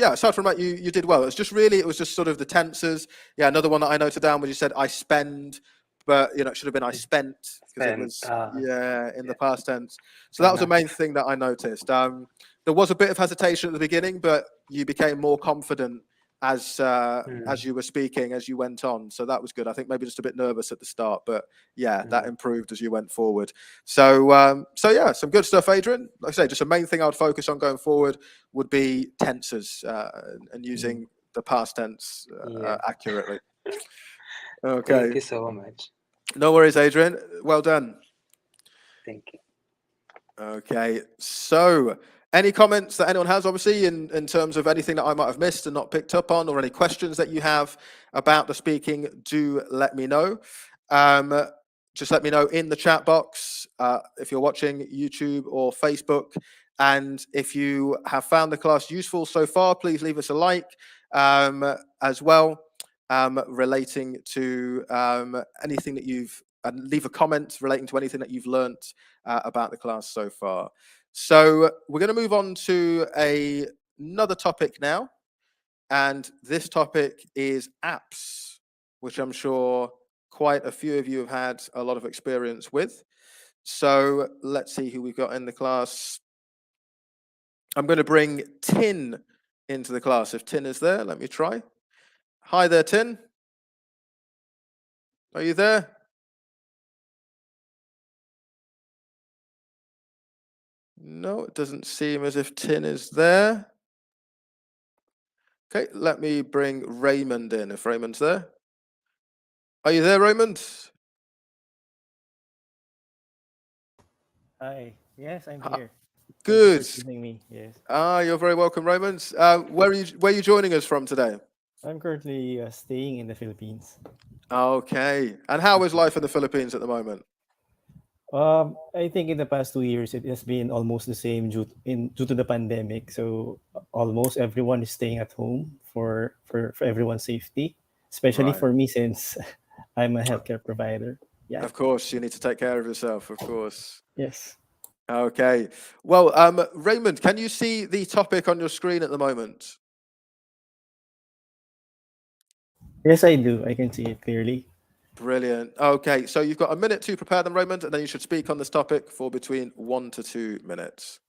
you did well. It was just sort of the tenses. Yeah, another one that I noted down was you said I spend, but you know it should have been I spent, because it was in the past tense. So that was the main thing that I noticed. There was a bit of hesitation at the beginning, but you became more confident as you were speaking, as you went on. So that was good. I think maybe just a bit nervous at the start, but yeah, that improved as you went forward. So yeah, some good stuff, Adrian. Like I say, just the main thing I would focus on going forward would be tenses and using the past tense accurately. Okay. Thank you so much. No worries, Adrian. Well done. Thank you. Okay, so any comments that anyone has, obviously, in terms of anything that I might have missed and not picked up on, or any questions that you have about the speaking, do let me know. Just let me know in the chat box if you're watching YouTube or Facebook. And if you have found the class useful so far, please leave us a like as well, relating to anything that you've, and leave a comment relating to anything that you've learnt about the class so far. So we're going to move on to another topic now. And this topic is apps, which I'm sure quite a few of you have had a lot of experience with. So let's see who we've got in the class. I'm going to bring Tin into the class. If Tin is there, let me try. Hi there, Tin. Are you there? No, it doesn't seem as if Tin is there. Okay, let me bring Raymond in, if Raymond's there. Are you there, Raymond? Hi. Yes, I'm here. Good. Thank you for choosing me. Yes. You're very welcome, Raymond. Where are you joining us from today? I'm currently staying in the Philippines. Okay. And how is life in the Philippines at the moment? I think in the past 2 years it has been almost the same due to the pandemic. So almost everyone is staying at home for everyone's safety, especially Right. for me since I'm a healthcare provider. Yeah. Of course, you need to take care of yourself, of course. Yes. Okay. Well, Raymond, can you see the topic on your screen at the moment? Yes, I do. I can see it clearly. Brilliant. Okay, so you've got a minute to prepare them, Raymond, and then you should speak on this topic for between 1 to 2 minutes.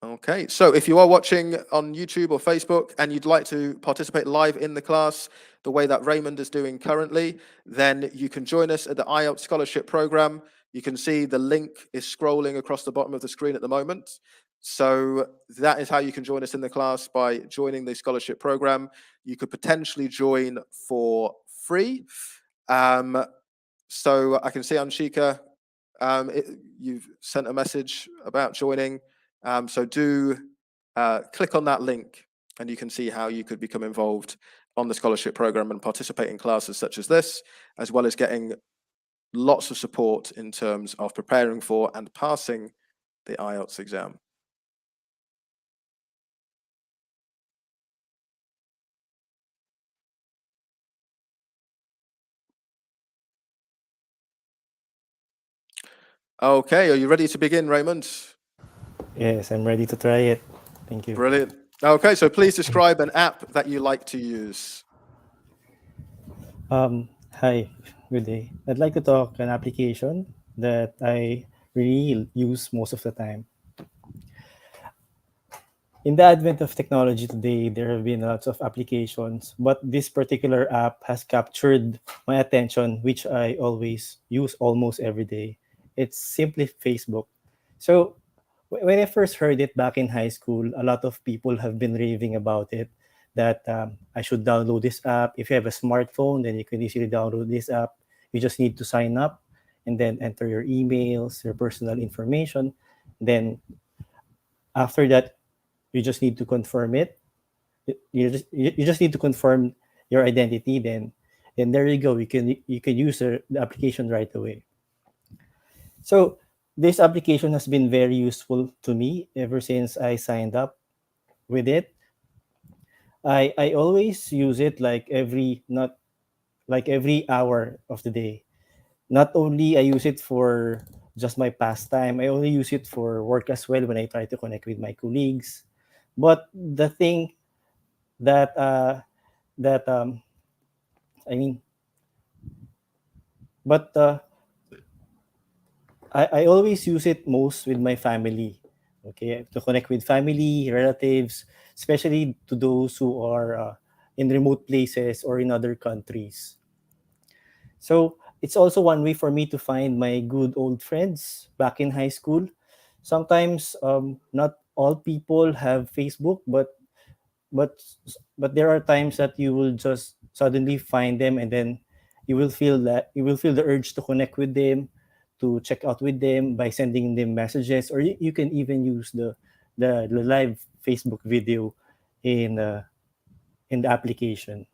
Okay, so if you are watching on YouTube or Facebook and you'd like to participate live in the class the way that Raymond is doing currently, then you can join us at the IELTS Scholarship Program. You can see the link is scrolling across the bottom of the screen at the moment. So that is how you can join us in the class, by joining the scholarship program. You could potentially join for free. So I can see Anshika, you've sent a message about joining. So do click on that link and you can see how you could become involved on the scholarship program and participate in classes such as this, as well as getting lots of support in terms of preparing for and passing the IELTS exam. Okay, are you ready to begin, Raymond? Yes, I'm ready to try it. Thank you. Brilliant. Okay, so please describe an app that you like to use. Hi, good day. I'd like to talk an application that I really use most of the time. In the advent of technology today, there have been lots of applications, but this particular app has captured my attention, which I always use almost every day. It's simply Facebook. So when I first heard it back in high school, a lot of people have been raving about it, that I should download this app. If you have a smartphone, then you can easily download this app. You just need to sign up and then enter your emails, your personal information. Then after that, you just need to confirm it. You just need to confirm your identity. Then there you go. You can use the application right away. So this application has been very useful to me ever since I signed up with it. I always use it like not like every hour of the day. Not only I use it for just my pastime, I only use it for work as well when I try to connect with my colleagues. But the thing that that I mean, but I always use it most with my family. Okay, to connect with family, relatives, especially to those who are in remote places or in other countries. So it's also one way for me to find my good old friends back in high school. Sometimes not all people have Facebook, but but there are times that you will just suddenly find them, and then you will feel the urge to connect with them, to check out with them by sending them messages, or you can even use the live Facebook video in in the application.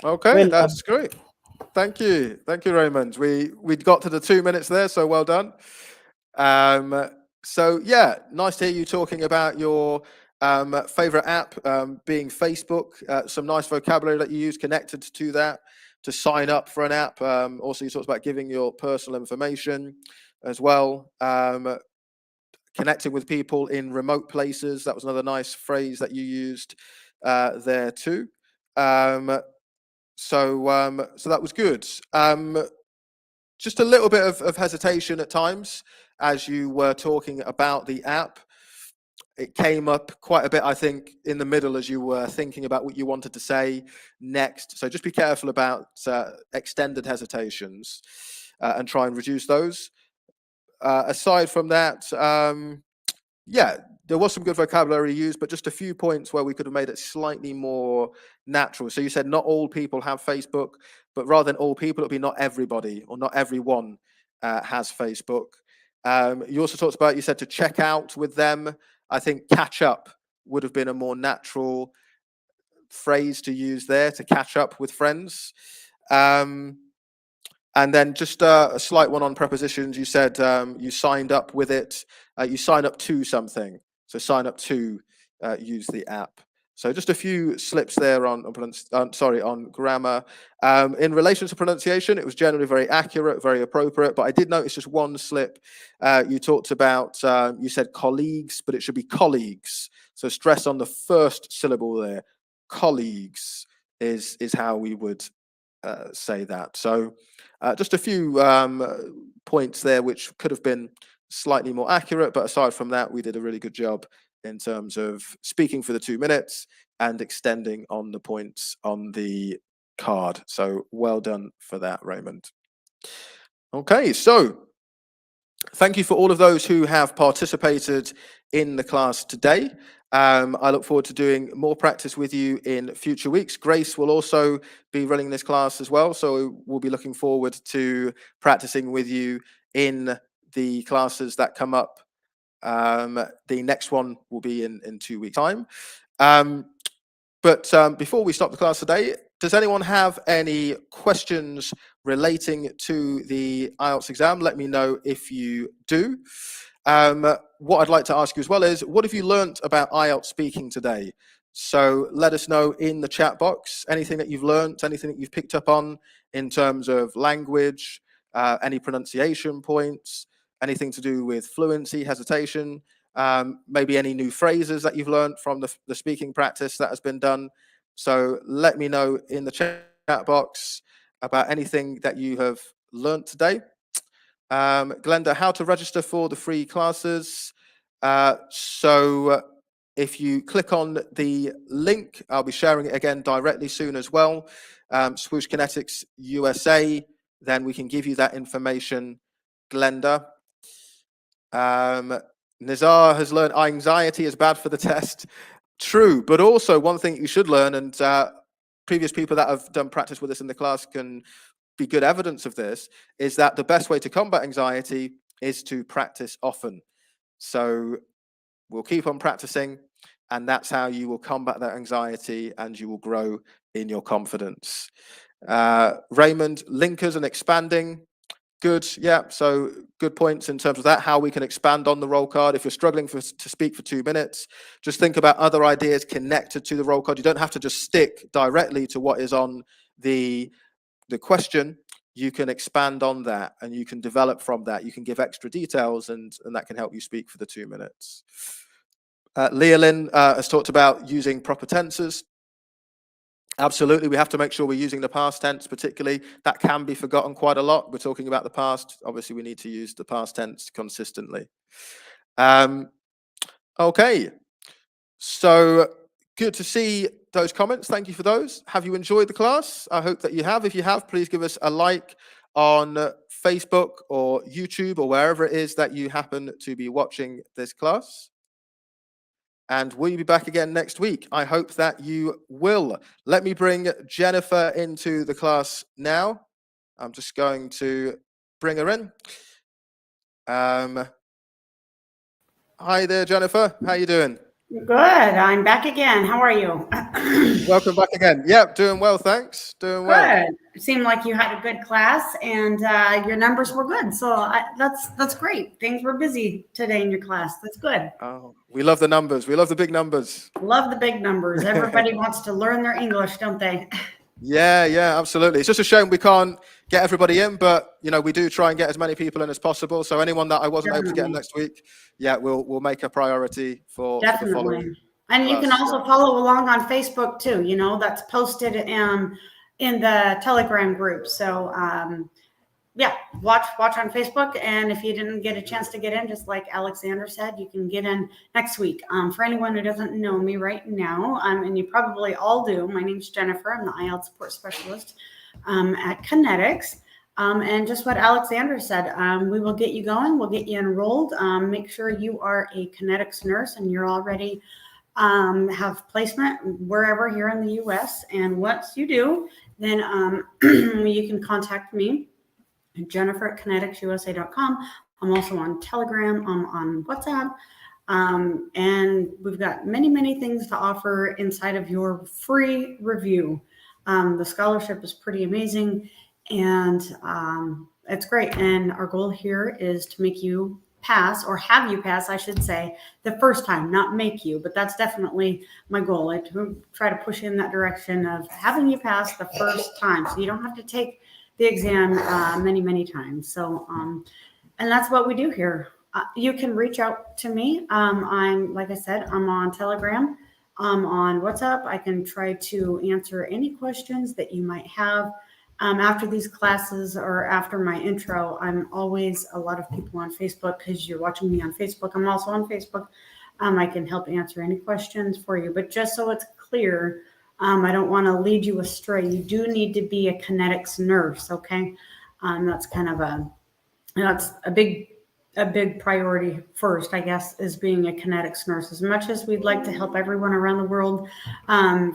Okay, Well, that's great. Thank you, Raymond. We got to the 2 minutes there, so well done. So yeah, nice to hear you talking about your favorite app being Facebook. Some nice vocabulary that you use connected to that to sign up for an app. Also, you talked about giving your personal information as well. Connecting with people in remote places. That was another nice phrase that you used there too. So that was good. Just a little bit of hesitation at times as you were talking about the app. It came up quite a bit, I think, in the middle as you were thinking about what you wanted to say next. So just be careful about extended hesitations and try and reduce those. Aside from that, yeah, there was some good vocabulary used, but just a few points where we could have made it slightly more natural. So you said not all people have Facebook, but rather than all people, it'll be not everybody or not everyone has Facebook. You also talked about, you said to check out with them. I think catch up would have been a more natural phrase to use there, to catch up with friends. And then just a slight one on prepositions. You said you signed up with it. You sign up to something. So sign up to use the app. So just a few slips there on grammar. In relation to pronunciation, it was generally very accurate, very appropriate, but I did notice just one slip. You talked about, you said colleagues, but it should be colleagues. So stress on the first syllable there. Colleagues is how we would say that. So just a few points there which could have been slightly more accurate, but aside from that, we did a really good job in terms of speaking for the 2 minutes and extending on the points on the card. So well done for that, Raymond. Okay, so thank you for all of those who have participated in the class today. I look forward to doing more practice with you in future weeks. Grace will also be running this class as well, so we'll be looking forward to practicing with you in the classes that come up. The next one will be in 2 weeks' time. But before we stop the class today, does anyone have any questions relating to the IELTS exam? Let me know if you do. What I'd like to ask you as well is, what have you learnt about IELTS speaking today? So let us know in the chat box, anything that you've learnt, anything that you've picked up on in terms of language, any pronunciation points, anything to do with fluency, hesitation, maybe any new phrases that you've learned from the speaking practice that has been done. So let me know in the chat box about anything that you have learned today. Glenda, how to register for the free classes. So if you click on the link, I'll be sharing it again directly soon as well. Swoosh Connetics USA, then we can give you that information, Glenda. Nizar has learned anxiety is bad for the test. True, but also one thing you should learn, and previous people that have done practice with us in the class can be good evidence of this, is that the best way to combat anxiety is to practice often. So we'll keep on practicing, and that's how you will combat that anxiety and you will grow in your confidence. Raymond, linkers and expanding. Good, yeah, so good points in terms of that, how we can expand on the roll card. If you're struggling to speak for 2 minutes, just think about other ideas connected to the roll card. You don't have to just stick directly to what is on the question. You can expand on that and you can develop from that. You can give extra details and that can help you speak for the 2 minutes. Leah Lynn has talked about using proper tenses. Absolutely, we have to make sure we're using the past tense particularly. That can be forgotten quite a lot. We're talking about the past. Obviously, we need to use the past tense consistently. Okay, so good to see those comments. Thank you for those. Have you enjoyed the class? I hope that you have. If you have, please give us a like on Facebook or YouTube or wherever it is that you happen to be watching this class. And will you be back again next week? I hope that you will. Let me bring Jennifer into the class now. I'm just going to bring her in. Hi there, Jennifer. How you doing? Good. I'm back again. How are you? Welcome back again. Yep, doing well, thanks. Doing well. Good. It seemed like you had a good class and your numbers were good. So that's great. Things were busy today in your class. That's good. Oh, we love the numbers. We love the big numbers. Love the big numbers. Everybody wants to learn their English, don't they? Yeah, absolutely. It's just a shame we can't get everybody in, but you know, we do try and get as many people in as possible. So anyone that I wasn't able to get in next week, yeah, we'll make a priority for the following. And you can also follow along on Facebook too. You know, that's posted in the Telegram group. So yeah, watch on Facebook. And if you didn't get a chance to get in, just like Alexander said, you can get in next week. For anyone who doesn't know me right now, and you probably all do, my name's Jennifer. I'm the IELTS support specialist at Connetics. And just what Alexander said, we will get you going. We'll get you enrolled. Make sure you are a Connetics nurse and you're already have placement wherever here in the U.S. And once you do, then you can contact me, Jennifer at ConneticsUSA.com. I'm also on Telegram. I'm on WhatsApp. And we've got many things to offer inside of your free review. The scholarship is pretty amazing and it's great. And our goal here is to make you pass, or have you pass, I should say, the first time, not make you, but that's definitely my goal. I try to push in that direction of having you pass the first time, so you don't have to take the exam many, many times. So, and that's what we do here. You can reach out to me. I'm, like I said, I'm on Telegram. I'm on WhatsApp. I can try to answer any questions that you might have. After these classes or after my intro, I'm always a lot of people on Facebook, because you're watching me on Facebook. I'm also on Facebook. I can help answer any questions for you. But just so it's clear, I don't want to lead you astray. You do need to be a Connetics nurse, okay? That's kind of that's a big priority first, I guess, is being a Connetics nurse. As much as we'd like to help everyone around the world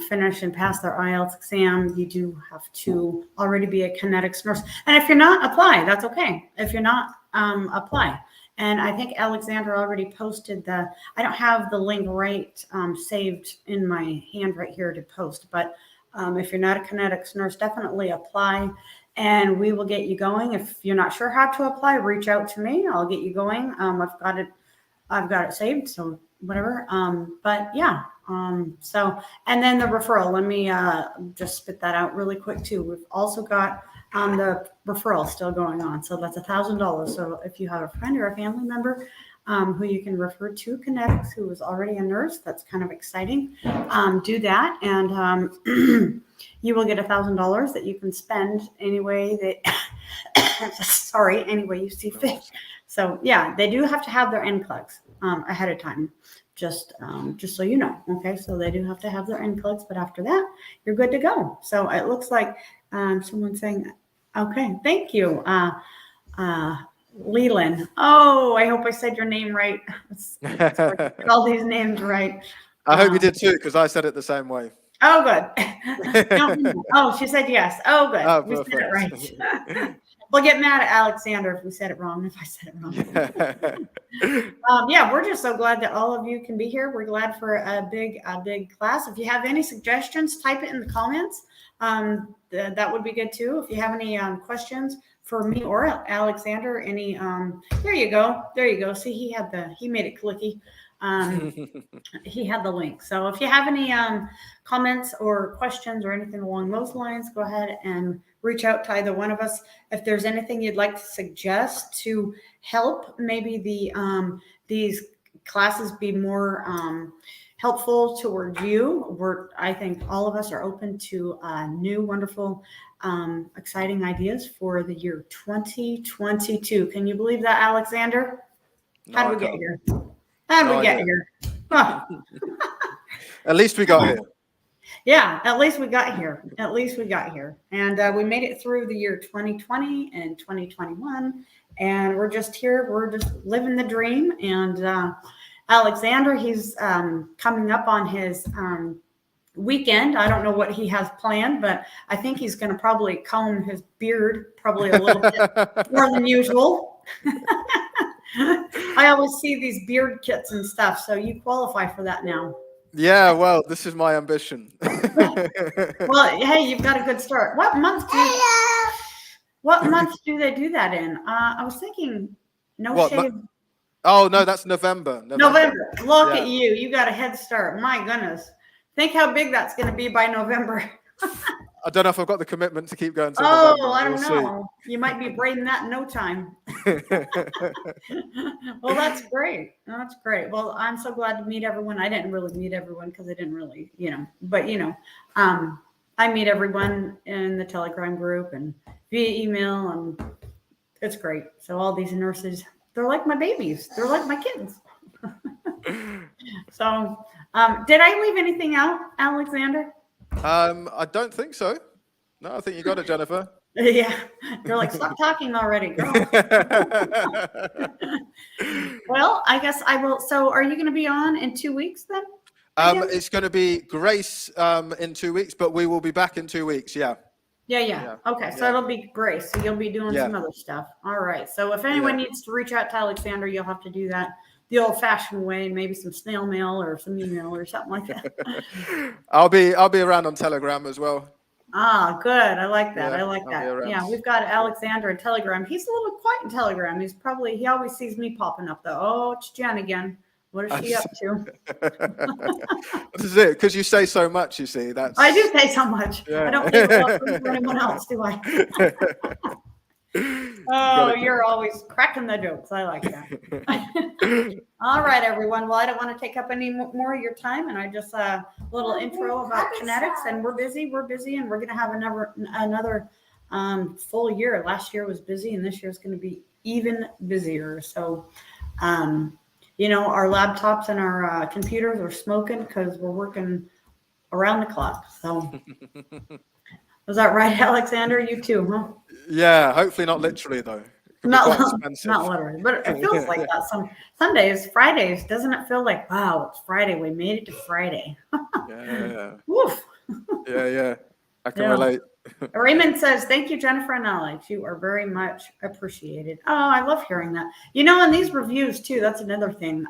finish and pass their IELTS exam, you do have to already be a Connetics nurse. And if you're not, apply. That's okay. If you're not, apply. And I think Alexander already posted I don't have the link saved in my hand right here to post, but if you're not a Connetics nurse, definitely apply. And we will get you going. If you're not sure how to apply, reach out to me. I'll get you going. I've got it saved, so whatever. But yeah. So, and then the referral. Let me just spit that out really quick too. We've also got the referral still going on. So that's $1,000. So if you have a friend or a family member who you can refer to Connetics, who is already a nurse, that's kind of exciting. Do that, and you will get $1,000 that you can spend any way that any way you see fit. So yeah, they do have to have their NCLEX ahead of time, just so you know. Okay, so they do have to have their NCLEX, but after that, you're good to go. So it looks like someone's saying, okay, thank you. Leland. Oh, I hope I said your name right. All these names right. I hope you did too, because I said it the same way. Oh, good. Oh, she said yes. Oh, good. Oh, we said it right. We'll get mad at Alexander if we said it wrong, if I said it wrong. Yeah, we're just so glad that all of you can be here. We're glad for a big class. If you have any suggestions, type it in the comments. That would be good too. If you have any questions for me or Alexander, any there you go. See, he made it clicky. He had the link. So if you have any comments or questions or anything along those lines, go ahead and reach out to either one of us. If there's anything you'd like to suggest to help maybe these classes be more helpful towards you, I think all of us are open to new, wonderful, exciting ideas for the year 2022. Can you believe that, Alexander? How did we get here? How did we get here? Huh. At least we got here. Yeah, at least we got here. At least we got here. And we made it through the year 2020 and 2021. And we're just here. We're just living the dream. And Alexander, he's coming up on his weekend. I don't know what he has planned, but I think he's going to probably comb his beard probably a little bit more than usual. I always see these beard kits and stuff, so you qualify for that now. Yeah, well, this is my ambition. Well, hey, you've got a good start. What month do they do that in? I was thinking shave. Oh no, that's November. November. Look at you. You got a head start. My goodness. Think how big that's going to be by November. I don't know if I've got the commitment to keep going. Oh, I don't know. You might be braiding that in no time. Well, that's great. That's great. Well, I'm so glad to meet everyone. I didn't really meet everyone because I didn't really, but I meet everyone in the Telegram group and via email, and it's great. So all these nurses, they're like my babies. They're like my kids. So, did I leave anything out, Alexander? I don't think so. No, I think you got it, Jennifer. Yeah, you're like, stop talking already, girl. Well, I guess I will. So, are you going to be on in 2 weeks then? It's going to be Grace in 2 weeks, but we will be back in 2 weeks. Yeah. Yeah. Okay, so it'll be Grace. So you'll be doing some other stuff. All right. So if anyone needs to reach out to Alexander, you'll have to do that the old-fashioned way, maybe some snail mail or some email or something like that. I'll be around on Telegram as well. Ah, good. I like that. Yeah, I like I'll be that. around. Yeah, we've got Alexander in Telegram. He's a little quiet in Telegram. He always sees me popping up though. Oh, it's Jen again. What is she up to? This is it, because you say so much, you see. That's I do say so much. yeah. I don't leave a lot room for anyone else, do I? Oh, you're always cracking the jokes. I like that. All right, everyone. Well, I don't want to take up any more of your time, and I just a little intro about Connetics, and we're busy, and we're going to have another full year. Last year was busy, and this year is going to be even busier. So, you know, our laptops and our computers are smoking because we're working around the clock. So, was that right, Alexander? You too, huh? Yeah, hopefully not literally though. It could be quite expensive. Not literally, but it feels like that. Some days, Fridays, doesn't it feel like, wow, it's Friday. We made it to Friday. Yeah. Woof. Yeah. I can Yeah. relate. Raymond says, thank you, Jennifer and Alex. You are very much appreciated. Oh, I love hearing that. You know, and these reviews too, that's another thing.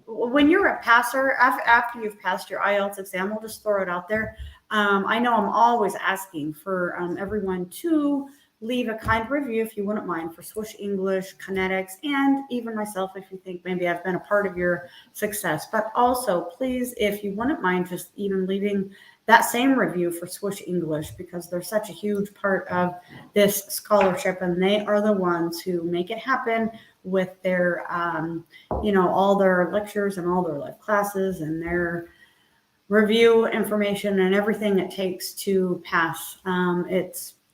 When you're a passer, after you've passed your IELTS exam, we'll just throw it out there. I know I'm always asking for everyone to leave a kind review, if you wouldn't mind, for Swoosh English, Connetics, and even myself, if you think maybe I've been a part of your success. But also, please, if you wouldn't mind, just even leaving that same review for Swoosh English, because they're such a huge part of this scholarship, and they are the ones who make it happen with their, you know, all their lectures and all their live classes and their review information and everything it takes to pass.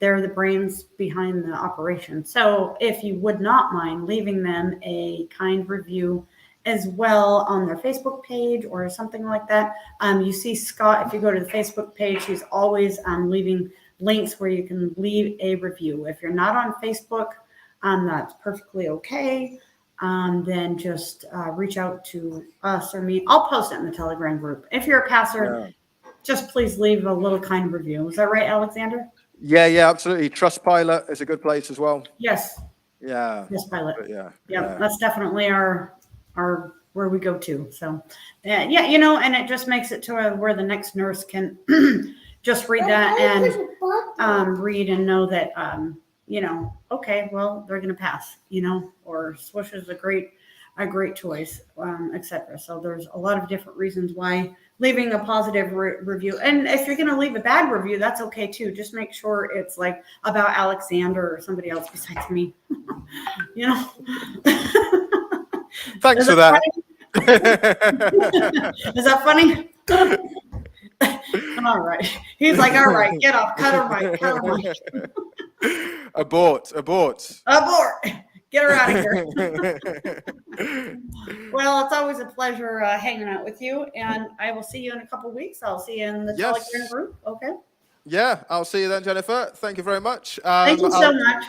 They're the brains behind the operation. So if you would not mind leaving them a kind review as well on their Facebook page or something like that. You see Scott, if you go to the Facebook page, he's always leaving links where you can leave a review. If you're not on Facebook, that's perfectly okay. Then just reach out to us or me. I'll post it in the Telegram group. If you're a passer, just please leave a little kind review. Is that right, Alexander? Yeah, absolutely. Trustpilot is a good place as well. Yes. Yeah. Trustpilot. Yeah. That's definitely our where we go to. So yeah, you know, and it just makes it to where the next nurse can just read that and read and know that you know, okay, well, they're going to pass, you know, or Swoosh is a great choice, etc. So there's a lot of different reasons why leaving a positive review. And if you're going to leave a bad review, that's okay too. Just make sure it's like about Alexander or somebody else besides me, you know. Thanks for that. Is that funny? All right. He's like, all right, get off, cut her mic. Abort. Get her out of here. Well, it's always a pleasure hanging out with you, and I will see you in a couple of weeks. I'll see you in the Telegram group. Okay. Yeah, I'll see you then, Jennifer. Thank you very much. Thank you so much.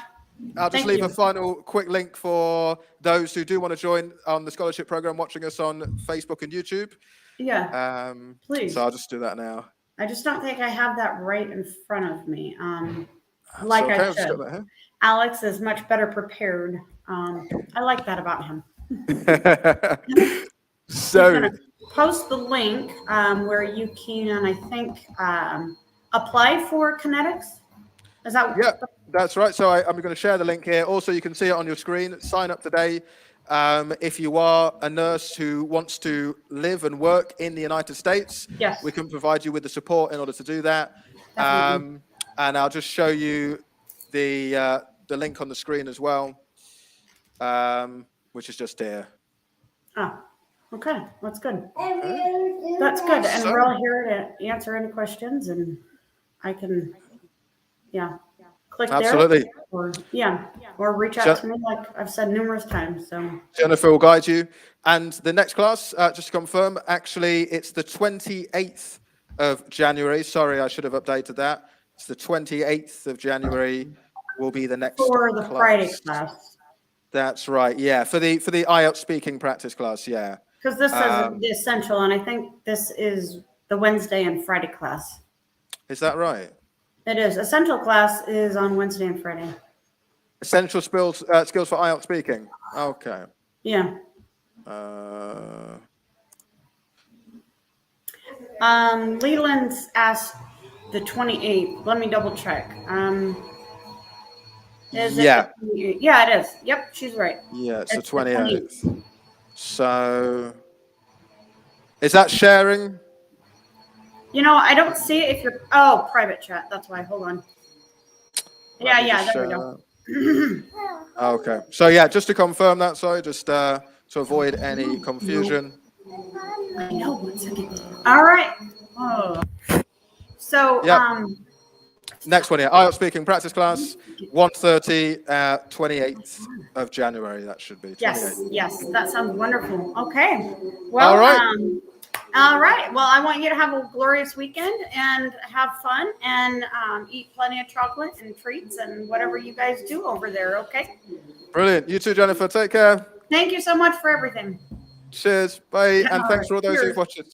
I'll just leave a final quick link for those who do want to join on the scholarship program watching us on Facebook and YouTube. Yeah. Please. So I'll just do that now. I just don't think I have that right in front of me. Like I should. Alex is much better prepared. I like that about him. So post the link where you can, I think, apply for Connetics. Is that? Yeah, that's right. So I'm going to share the link here. Also, you can see it on your screen. Sign up today. If you are a nurse who wants to live and work in the United States, yes, we can provide you with the support in order to do that. And I'll just show you the link on the screen as well, which is just here. Oh, okay, that's good. That's good, and we're all here to answer any questions, and I can, click absolutely there, or reach out to me like I've said numerous times. So Jennifer will guide you. And the next class, just to confirm, actually it's the 28th of January. Sorry, I should have updated that. It's the 28th of January will be the next for the class. Friday class. That's right. Yeah, for the IELTS speaking practice class. Yeah. Because this says the essential, and I think this is the Wednesday and Friday class. Is that right? It is. Essential class is on Wednesday and Friday. Essential skills for IELTS speaking. Okay. Yeah. Leland's asked The 28th. Let me double check. Is it Yeah. the 28th? Yeah, it is. Yep, she's right. Yeah, it's the It's the 28th. So, is that sharing? You know, I don't see it if you're. Oh, private chat. That's why. Hold on. Let me Yeah, just there we share go. that. Okay. So yeah, just to confirm that, sorry, just to avoid any confusion. I know. 1 second. All right. Oh. So, Yep. Next one here, IELTS speaking practice class, 1:30, 28th of January. That should be 28th. yes, that sounds wonderful. Okay. Well, All right. All right. Well, I want you to have a glorious weekend and have fun and eat plenty of chocolate and treats and whatever you guys do over there. Okay. Brilliant. You too, Jennifer. Take care. Thank you so much for everything. Cheers. Bye. And All thanks right. for all those Cheers. who've watched it.